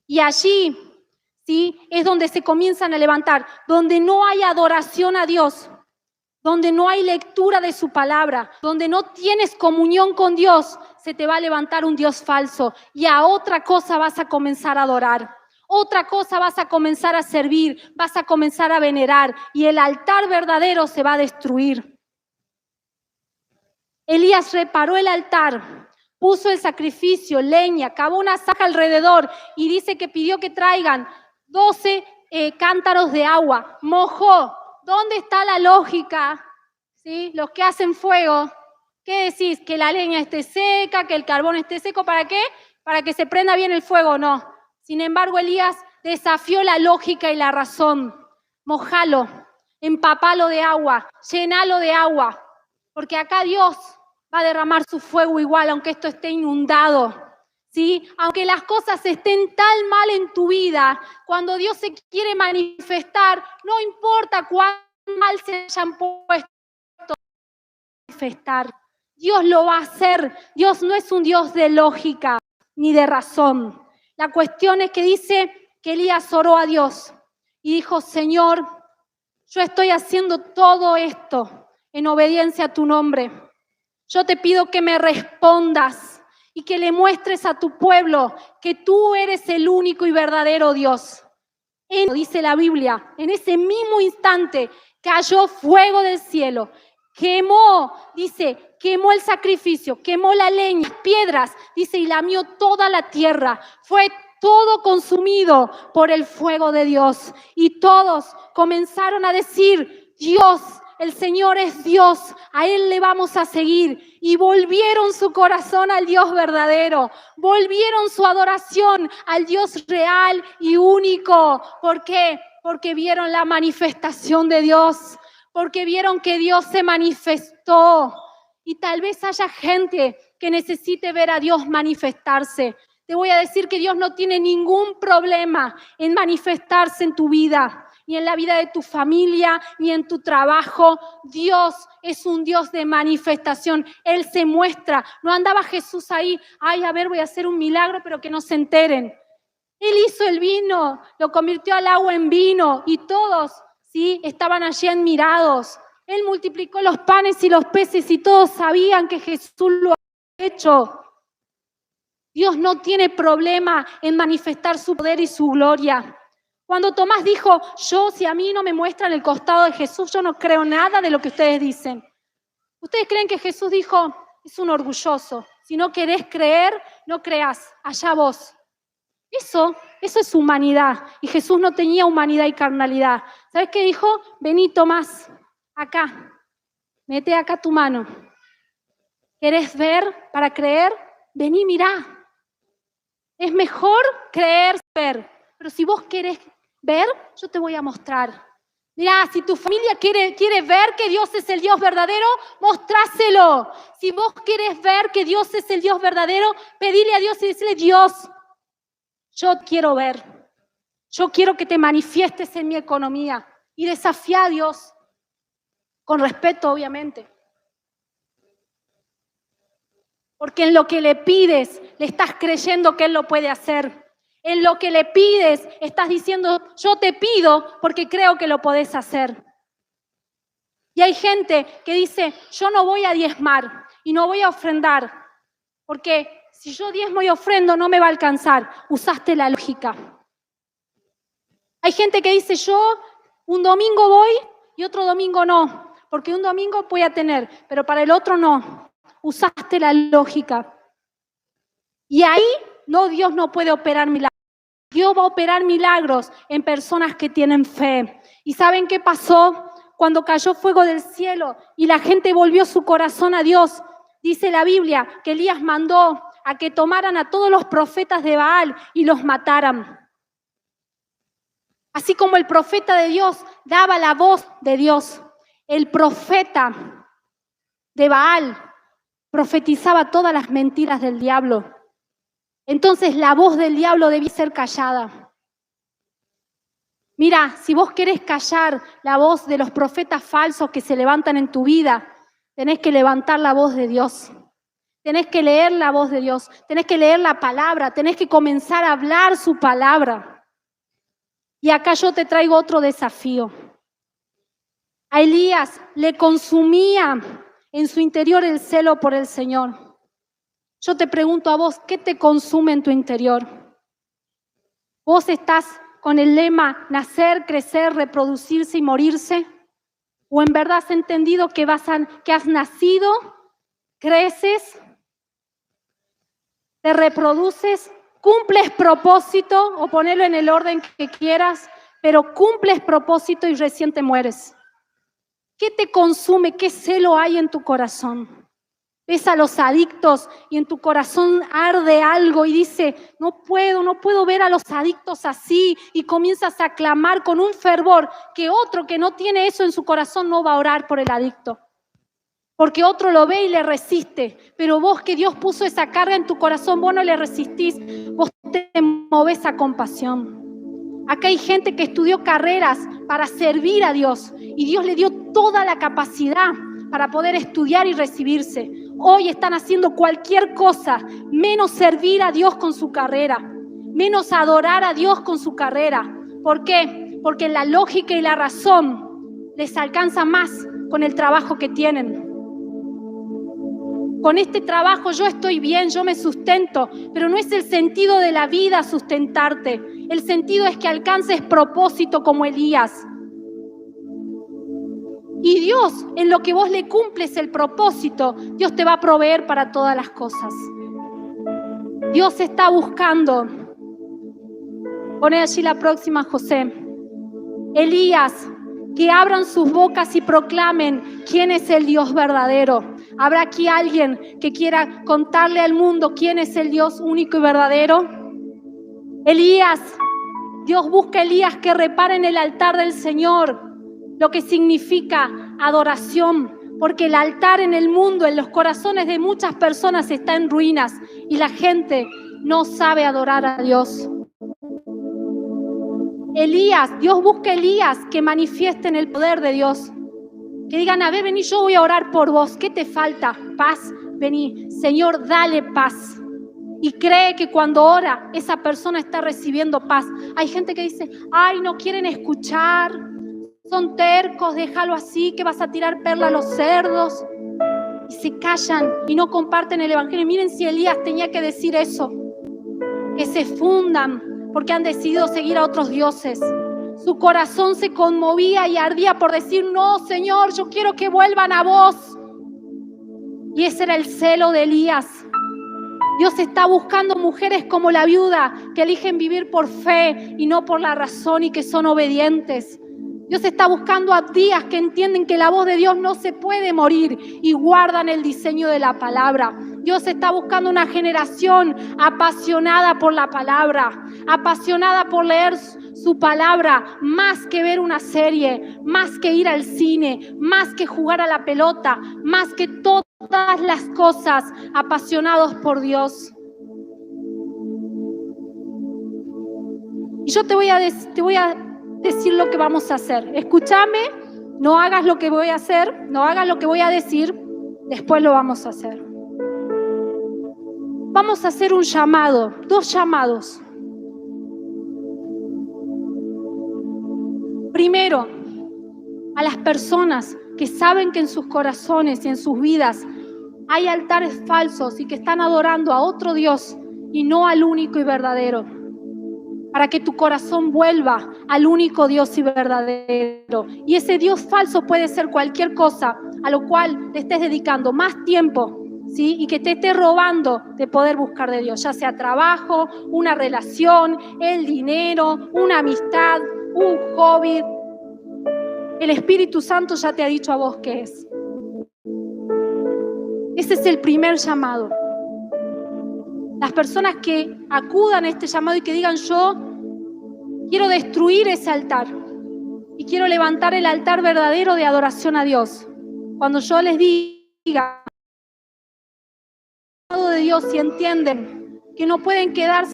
Y allí, ¿sí?, es donde se comienzan a levantar, donde no hay adoración a Dios, donde no hay lectura de su palabra, donde no tienes comunión con Dios, se te va a levantar un Dios falso y a otra cosa vas a comenzar a adorar. Otra cosa vas a comenzar a servir, vas a comenzar a venerar y el altar verdadero se va a destruir. Elías reparó el altar, puso el sacrificio, leña, cavó una zanja alrededor y dice que pidió que traigan 12 cántaros de agua, mojó. ¿Dónde está la lógica? ¿Sí? Los que hacen fuego, ¿qué decís? ¿Que la leña esté seca, que el carbón esté seco? ¿Para qué? Para que se prenda bien el fuego, no. Sin embargo, Elías desafió la lógica y la razón. Mojalo, empapalo de agua, llenalo de agua, porque acá Dios va a derramar su fuego igual, aunque esto esté inundado. ¿Sí? Aunque las cosas estén tan mal en tu vida, cuando Dios se quiere manifestar, no importa cuán mal se hayan puesto a manifestar, Dios lo va a hacer. Dios no es un Dios de lógica ni de razón. La cuestión es que dice que Elías oró a Dios y dijo: Señor, yo estoy haciendo todo esto en obediencia a tu nombre. Yo te pido que me respondas y que le muestres a tu pueblo que tú eres el único y verdadero Dios. Dice la Biblia, en ese mismo instante cayó fuego del cielo, quemó el sacrificio, quemó la leña, piedras, dice, y lamió toda la tierra. Fue todo consumido por el fuego de Dios. Y todos comenzaron a decir: Dios, el Señor es Dios, a Él le vamos a seguir. Y volvieron su corazón al Dios verdadero, volvieron su adoración al Dios real y único. ¿Por qué? Porque vieron la manifestación de Dios, porque vieron que Dios se manifestó. Y tal vez haya gente que necesite ver a Dios manifestarse. Te voy a decir que Dios no tiene ningún problema en manifestarse en tu vida, ni en la vida de tu familia, ni en tu trabajo. Dios es un Dios de manifestación. Él se muestra. No andaba Jesús ahí, ay, a ver, voy a hacer un milagro, pero que no se enteren. Él hizo el vino, lo convirtió al agua en vino y todos, ¿sí?, estaban allí admirados. Él multiplicó los panes y los peces y todos sabían que Jesús lo había hecho. Dios no tiene problema en manifestar su poder y su gloria. Cuando Tomás dijo: si a mí no me muestran el costado de Jesús, yo no creo nada de lo que ustedes dicen. ¿Ustedes creen que Jesús dijo: es un orgulloso, si no querés creer, no creas, allá vos? Eso es humanidad. Y Jesús no tenía humanidad y carnalidad. ¿Sabes qué dijo? Vení, Tomás, acá, mete acá tu mano. ¿Querés ver para creer? Vení, mirá. Es mejor creer, ver. Pero si vos querés ver, yo te voy a mostrar. Mirá, si tu familia quiere ver que Dios es el Dios verdadero, mostráselo. Si vos querés ver que Dios es el Dios verdadero, pedile a Dios y decirle: Dios, yo quiero ver. Yo quiero que te manifiestes en mi economía. Y desafía a Dios, con respeto, obviamente. Porque en lo que le pides, le estás creyendo que Él lo puede hacer. En lo que le pides, estás diciendo: yo te pido porque creo que lo podés hacer. Y hay gente que dice: yo no voy a diezmar y no voy a ofrendar, porque si yo diezmo y ofrendo no me va a alcanzar. Usaste la lógica. Hay gente que dice: yo un domingo voy y otro domingo no, porque un domingo voy a tener, pero para el otro no. Usaste la lógica. Y ahí Dios no puede operar milagros. Dios va a operar milagros en personas que tienen fe. ¿Y saben qué pasó? Cuando cayó fuego del cielo y la gente volvió su corazón a Dios, dice la Biblia que Elías mandó a que tomaran a todos los profetas de Baal y los mataran. Así como el profeta de Dios daba la voz de Dios, el profeta de Baal profetizaba todas las mentiras del diablo. Entonces la voz del diablo debía ser callada. Mira, si vos querés callar la voz de los profetas falsos que se levantan en tu vida, tenés que levantar la voz de Dios. Tenés que leer la voz de Dios, tenés que leer la palabra, tenés que comenzar a hablar su palabra. Y acá yo te traigo otro desafío. A Elías le consumía en su interior el celo por el Señor. Yo te pregunto a vos, ¿qué te consume en tu interior? ¿Vos estás con el lema nacer, crecer, reproducirse y morirse? ¿O en verdad has entendido que has nacido, creces, te reproduces, cumples propósito, o ponelo en el orden que quieras, pero cumples propósito y recién te mueres? ¿Qué te consume? ¿Qué celo hay en tu corazón? Ves a los adictos y en tu corazón arde algo y dice, no puedo ver a los adictos así, y comienzas a clamar con un fervor que otro que no tiene eso en su corazón no va a orar por el adicto. Porque otro lo ve y le resiste, pero vos que Dios puso esa carga en tu corazón, vos no le resistís, vos te movés a compasión. Acá hay gente que estudió carreras para servir a Dios y Dios le dio toda la capacidad para poder estudiar y recibirse. Hoy están haciendo cualquier cosa, menos servir a Dios con su carrera, menos adorar a Dios con su carrera. ¿Por qué? Porque la lógica y la razón les alcanza más con el trabajo que tienen. Con este trabajo yo estoy bien, yo me sustento, pero no es el sentido de la vida sustentarte. El sentido es que alcances propósito como Elías. Y Dios, en lo que vos le cumples el propósito, Dios te va a proveer para todas las cosas. Dios está buscando. Poné allí la próxima, José. Elías, que abran sus bocas y proclamen quién es el Dios verdadero. ¿Habrá aquí alguien que quiera contarle al mundo quién es el Dios único y verdadero? Elías, Dios busca a Elías que repare en el altar del Señor, lo que significa adoración, porque el altar en el mundo, en los corazones de muchas personas está en ruinas y la gente no sabe adorar a Dios. Elías, Dios busca a Elías que manifiesten el poder de Dios. Que digan, a ver, vení, yo voy a orar por vos. ¿Qué te falta? Paz, vení. Señor, dale paz. Y cree que cuando ora, esa persona está recibiendo paz. Hay gente que dice, ay, no quieren escuchar, son tercos, déjalo así, que vas a tirar perla a los cerdos. Y se callan y no comparten el evangelio. Miren si Elías tenía que decir eso. Que se fundan porque han decidido seguir a otros dioses. Su corazón se conmovía y ardía por decir, no, Señor, yo quiero que vuelvan a vos. Y ese era el celo de Elías. Dios está buscando mujeres como la viuda que eligen vivir por fe y no por la razón y que son obedientes. Dios está buscando abdías que entienden que la voz de Dios no se puede morir y guardan el diseño de la palabra. Dios está buscando una generación apasionada por la palabra, apasionada por leer su palabra, más que ver una serie, más que ir al cine, más que jugar a la pelota, más que todas las cosas, apasionados por Dios. Y yo te voy a decir lo que vamos a hacer. Escúchame, no hagas lo que voy a hacer, no hagas lo que voy a decir, después lo vamos a hacer. Vamos a hacer un llamado, 2 llamados. Primero, a las personas que saben que en sus corazones y en sus vidas hay altares falsos y que están adorando a otro Dios y no al único y verdadero. Para que tu corazón vuelva al único Dios y verdadero. Y ese Dios falso puede ser cualquier cosa a lo cual le estés dedicando más tiempo, ¿sí? Y que te esté robando de poder buscar de Dios, ya sea trabajo, una relación, el dinero, una amistad, un hobby. El Espíritu Santo ya te ha dicho a vos qué es. Ese es el primer llamado. Las personas que acudan a este llamado y que digan, yo quiero destruir ese altar y quiero levantar el altar verdadero de adoración a Dios. Cuando yo les diga de Dios y entienden que no pueden quedarse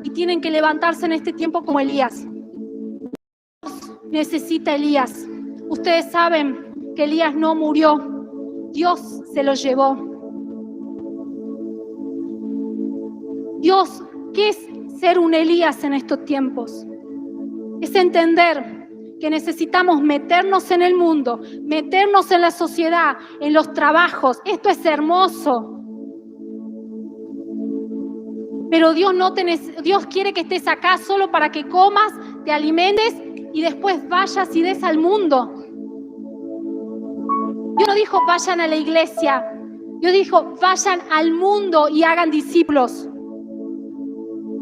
y tienen que levantarse en este tiempo como Elías. Necesita Elías. Ustedes saben que Elías no murió, Dios se lo llevó. Dios, ¿qué es ser un Elías en estos tiempos? Es entender que necesitamos meternos en el mundo, meternos en la sociedad, en los trabajos. Esto es hermoso. Pero Dios quiere que estés acá solo para que comas, te alimentes y después vayas y des al mundo. Dios no dijo vayan a la iglesia. Dios dijo vayan al mundo y hagan discípulos.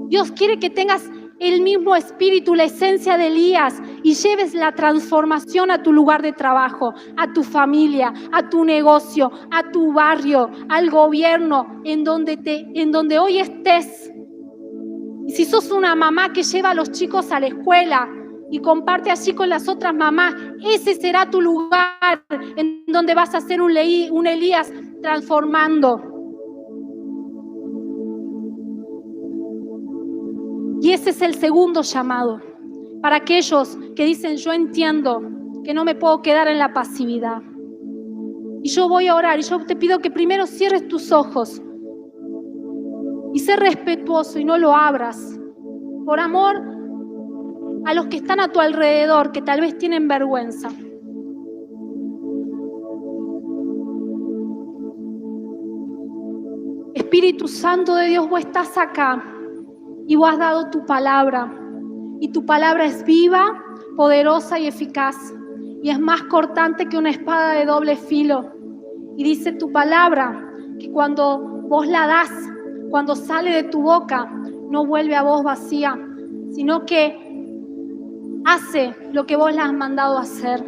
Dios quiere que tengas el mismo espíritu, la esencia de Elías y lleves la transformación a tu lugar de trabajo, a tu familia, a tu negocio, a tu barrio, al gobierno, en donde hoy estés. Y si sos una mamá que lleva a los chicos a la escuela y comparte allí con las otras mamás, ese será tu lugar en donde vas a ser un Elías transformando. Y ese es el segundo llamado para aquellos que dicen yo entiendo que no me puedo quedar en la pasividad. Y yo voy a orar y yo te pido que primero cierres tus ojos y sé respetuoso y no lo abras por amor a los que están a tu alrededor que tal vez tienen vergüenza. Espíritu Santo de Dios, vos estás acá. Y vos has dado tu palabra, y tu palabra es viva, poderosa y eficaz, y es más cortante que una espada de doble filo. Y dice tu palabra que cuando vos la das, cuando sale de tu boca, no vuelve a vos vacía, sino que hace lo que vos la has mandado a hacer.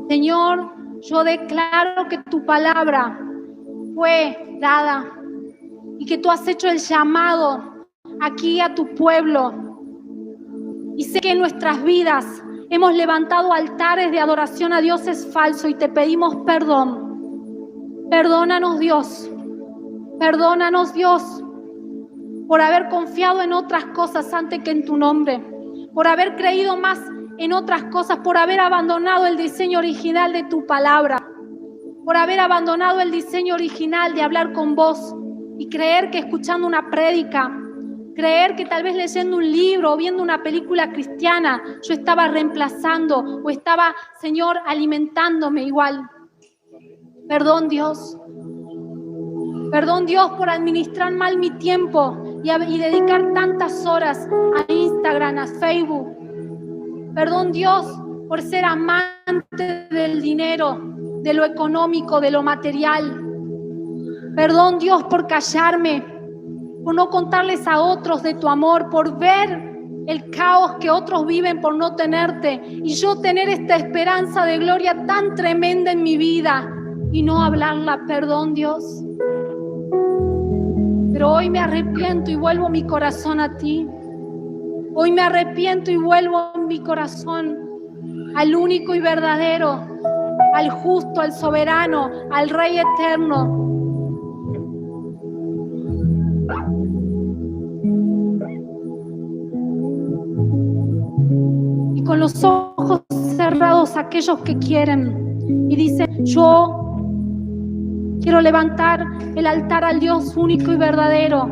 Señor, yo declaro que tu palabra fue dada y que tú has hecho el llamado aquí a tu pueblo, y sé que en nuestras vidas hemos levantado altares de adoración a dioses falsos y te pedimos perdón. Perdónanos Dios por haber confiado en otras cosas antes que en tu nombre, por haber creído más en otras cosas, por haber abandonado el diseño original de tu palabra, por haber abandonado el diseño original de hablar con vos y creer que escuchando una prédica, creer que tal vez leyendo un libro o viendo una película cristiana yo estaba reemplazando o estaba, Señor, alimentándome igual. Perdón Dios por administrar mal mi tiempo y dedicar tantas horas a Instagram, a Facebook. Perdón Dios por ser amante del dinero, de lo económico, de lo material. Perdón Dios por callarme, por no contarles a otros de tu amor, por ver el caos que otros viven por no tenerte y yo tener esta esperanza de gloria tan tremenda en mi vida y no hablarla. Perdón Dios. Pero hoy me arrepiento y vuelvo mi corazón a ti. Hoy me arrepiento y vuelvo mi corazón al único y verdadero, al justo, al soberano, al Rey eterno. Y con los ojos cerrados aquellos que quieren y dicen yo quiero levantar el altar al Dios único y verdadero.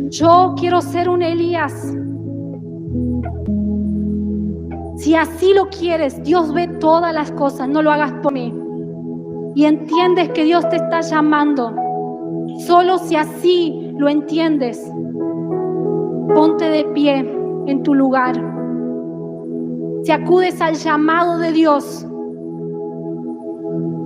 Yo quiero ser un Elías. Si así lo quieres, Dios ve todas las cosas, no lo hagas por mí. Y entiendes que Dios te está llamando. Solo si así lo entiendes, ponte de pie en tu lugar. Si acudes al llamado de Dios,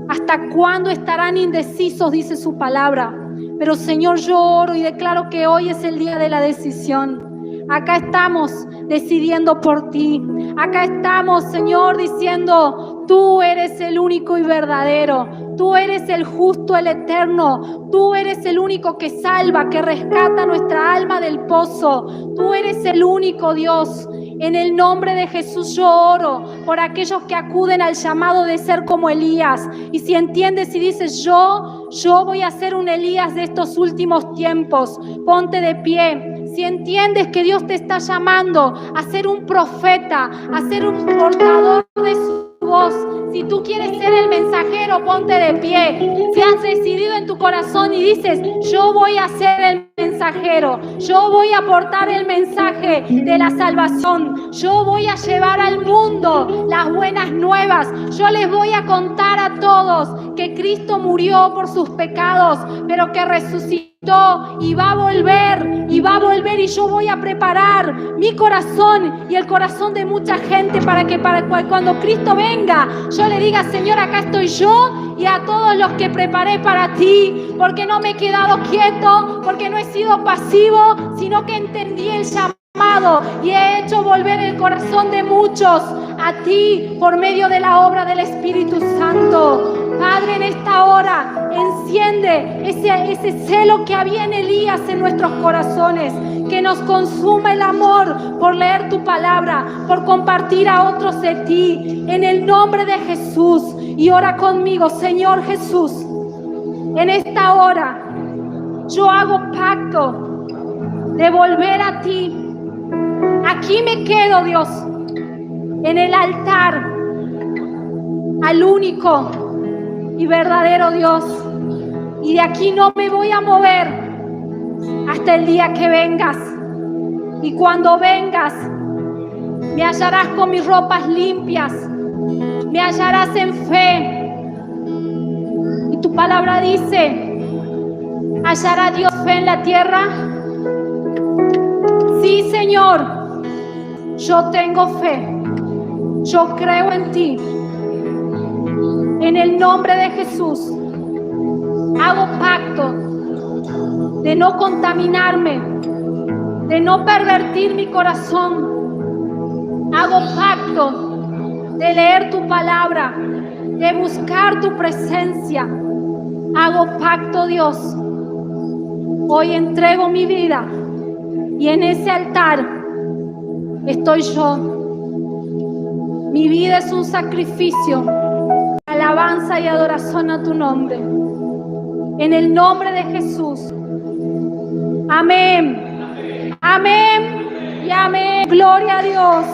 ¿hasta cuándo estarán indecisos? Dice su palabra. Pero Señor, yo oro y declaro que hoy es el día de la decisión. Acá estamos decidiendo por ti. Acá estamos, Señor, diciendo, tú eres el único y verdadero. Tú eres el justo, el eterno. Tú eres el único que salva, que rescata nuestra alma del pozo. Tú eres el único Dios. En el nombre de Jesús yo oro por aquellos que acuden al llamado de ser como Elías. Y si entiendes y dices, yo voy a ser un Elías de estos últimos tiempos, ponte de pie. Si entiendes que Dios te está llamando a ser un profeta, a ser un portador de su voz, si tú quieres ser el mensajero, ponte de pie. Si has decidido en tu corazón y dices, yo voy a ser el mensajero, yo voy a portar el mensaje de la salvación, yo voy a llevar al mundo las buenas nuevas, yo les voy a contar a todos que Cristo murió por sus pecados, pero que resucitó y va a volver, y yo voy a preparar mi corazón y el corazón de mucha gente para que cuando Cristo venga, yo le diga, Señor, acá estoy yo y a todos los que preparé para ti, porque no me he quedado quieto, porque no he sido pasivo, sino que entendí el llamado y he hecho volver el corazón de muchos a ti por medio de la obra del Espíritu Santo. Padre, en esta hora, enciende ese celo que había en Elías en nuestros corazones, que nos consuma el amor por leer tu palabra, por compartir a otros de ti, en el nombre de Jesús. Y ora conmigo, Señor Jesús, en esta hora yo hago pacto de volver a ti. Aquí me quedo, Dios, en el altar, al único y verdadero Dios, y de aquí no me voy a mover hasta el día que vengas. Y cuando vengas, me hallarás con mis ropas limpias, me hallarás en fe. Y tu palabra dice, ¿hallará Dios fe en la tierra? Sí, Señor, yo tengo fe, yo creo en ti. En el nombre de Jesús, hago pacto de no contaminarme, de no pervertir mi corazón. Hago pacto de leer tu palabra, de buscar tu presencia. Hago pacto, Dios. Hoy entrego mi vida y en ese altar estoy yo. Mi vida es un sacrificio, alabanza y adoración a tu nombre. En el nombre de Jesús. Amén. Amén y amén. Gloria a Dios.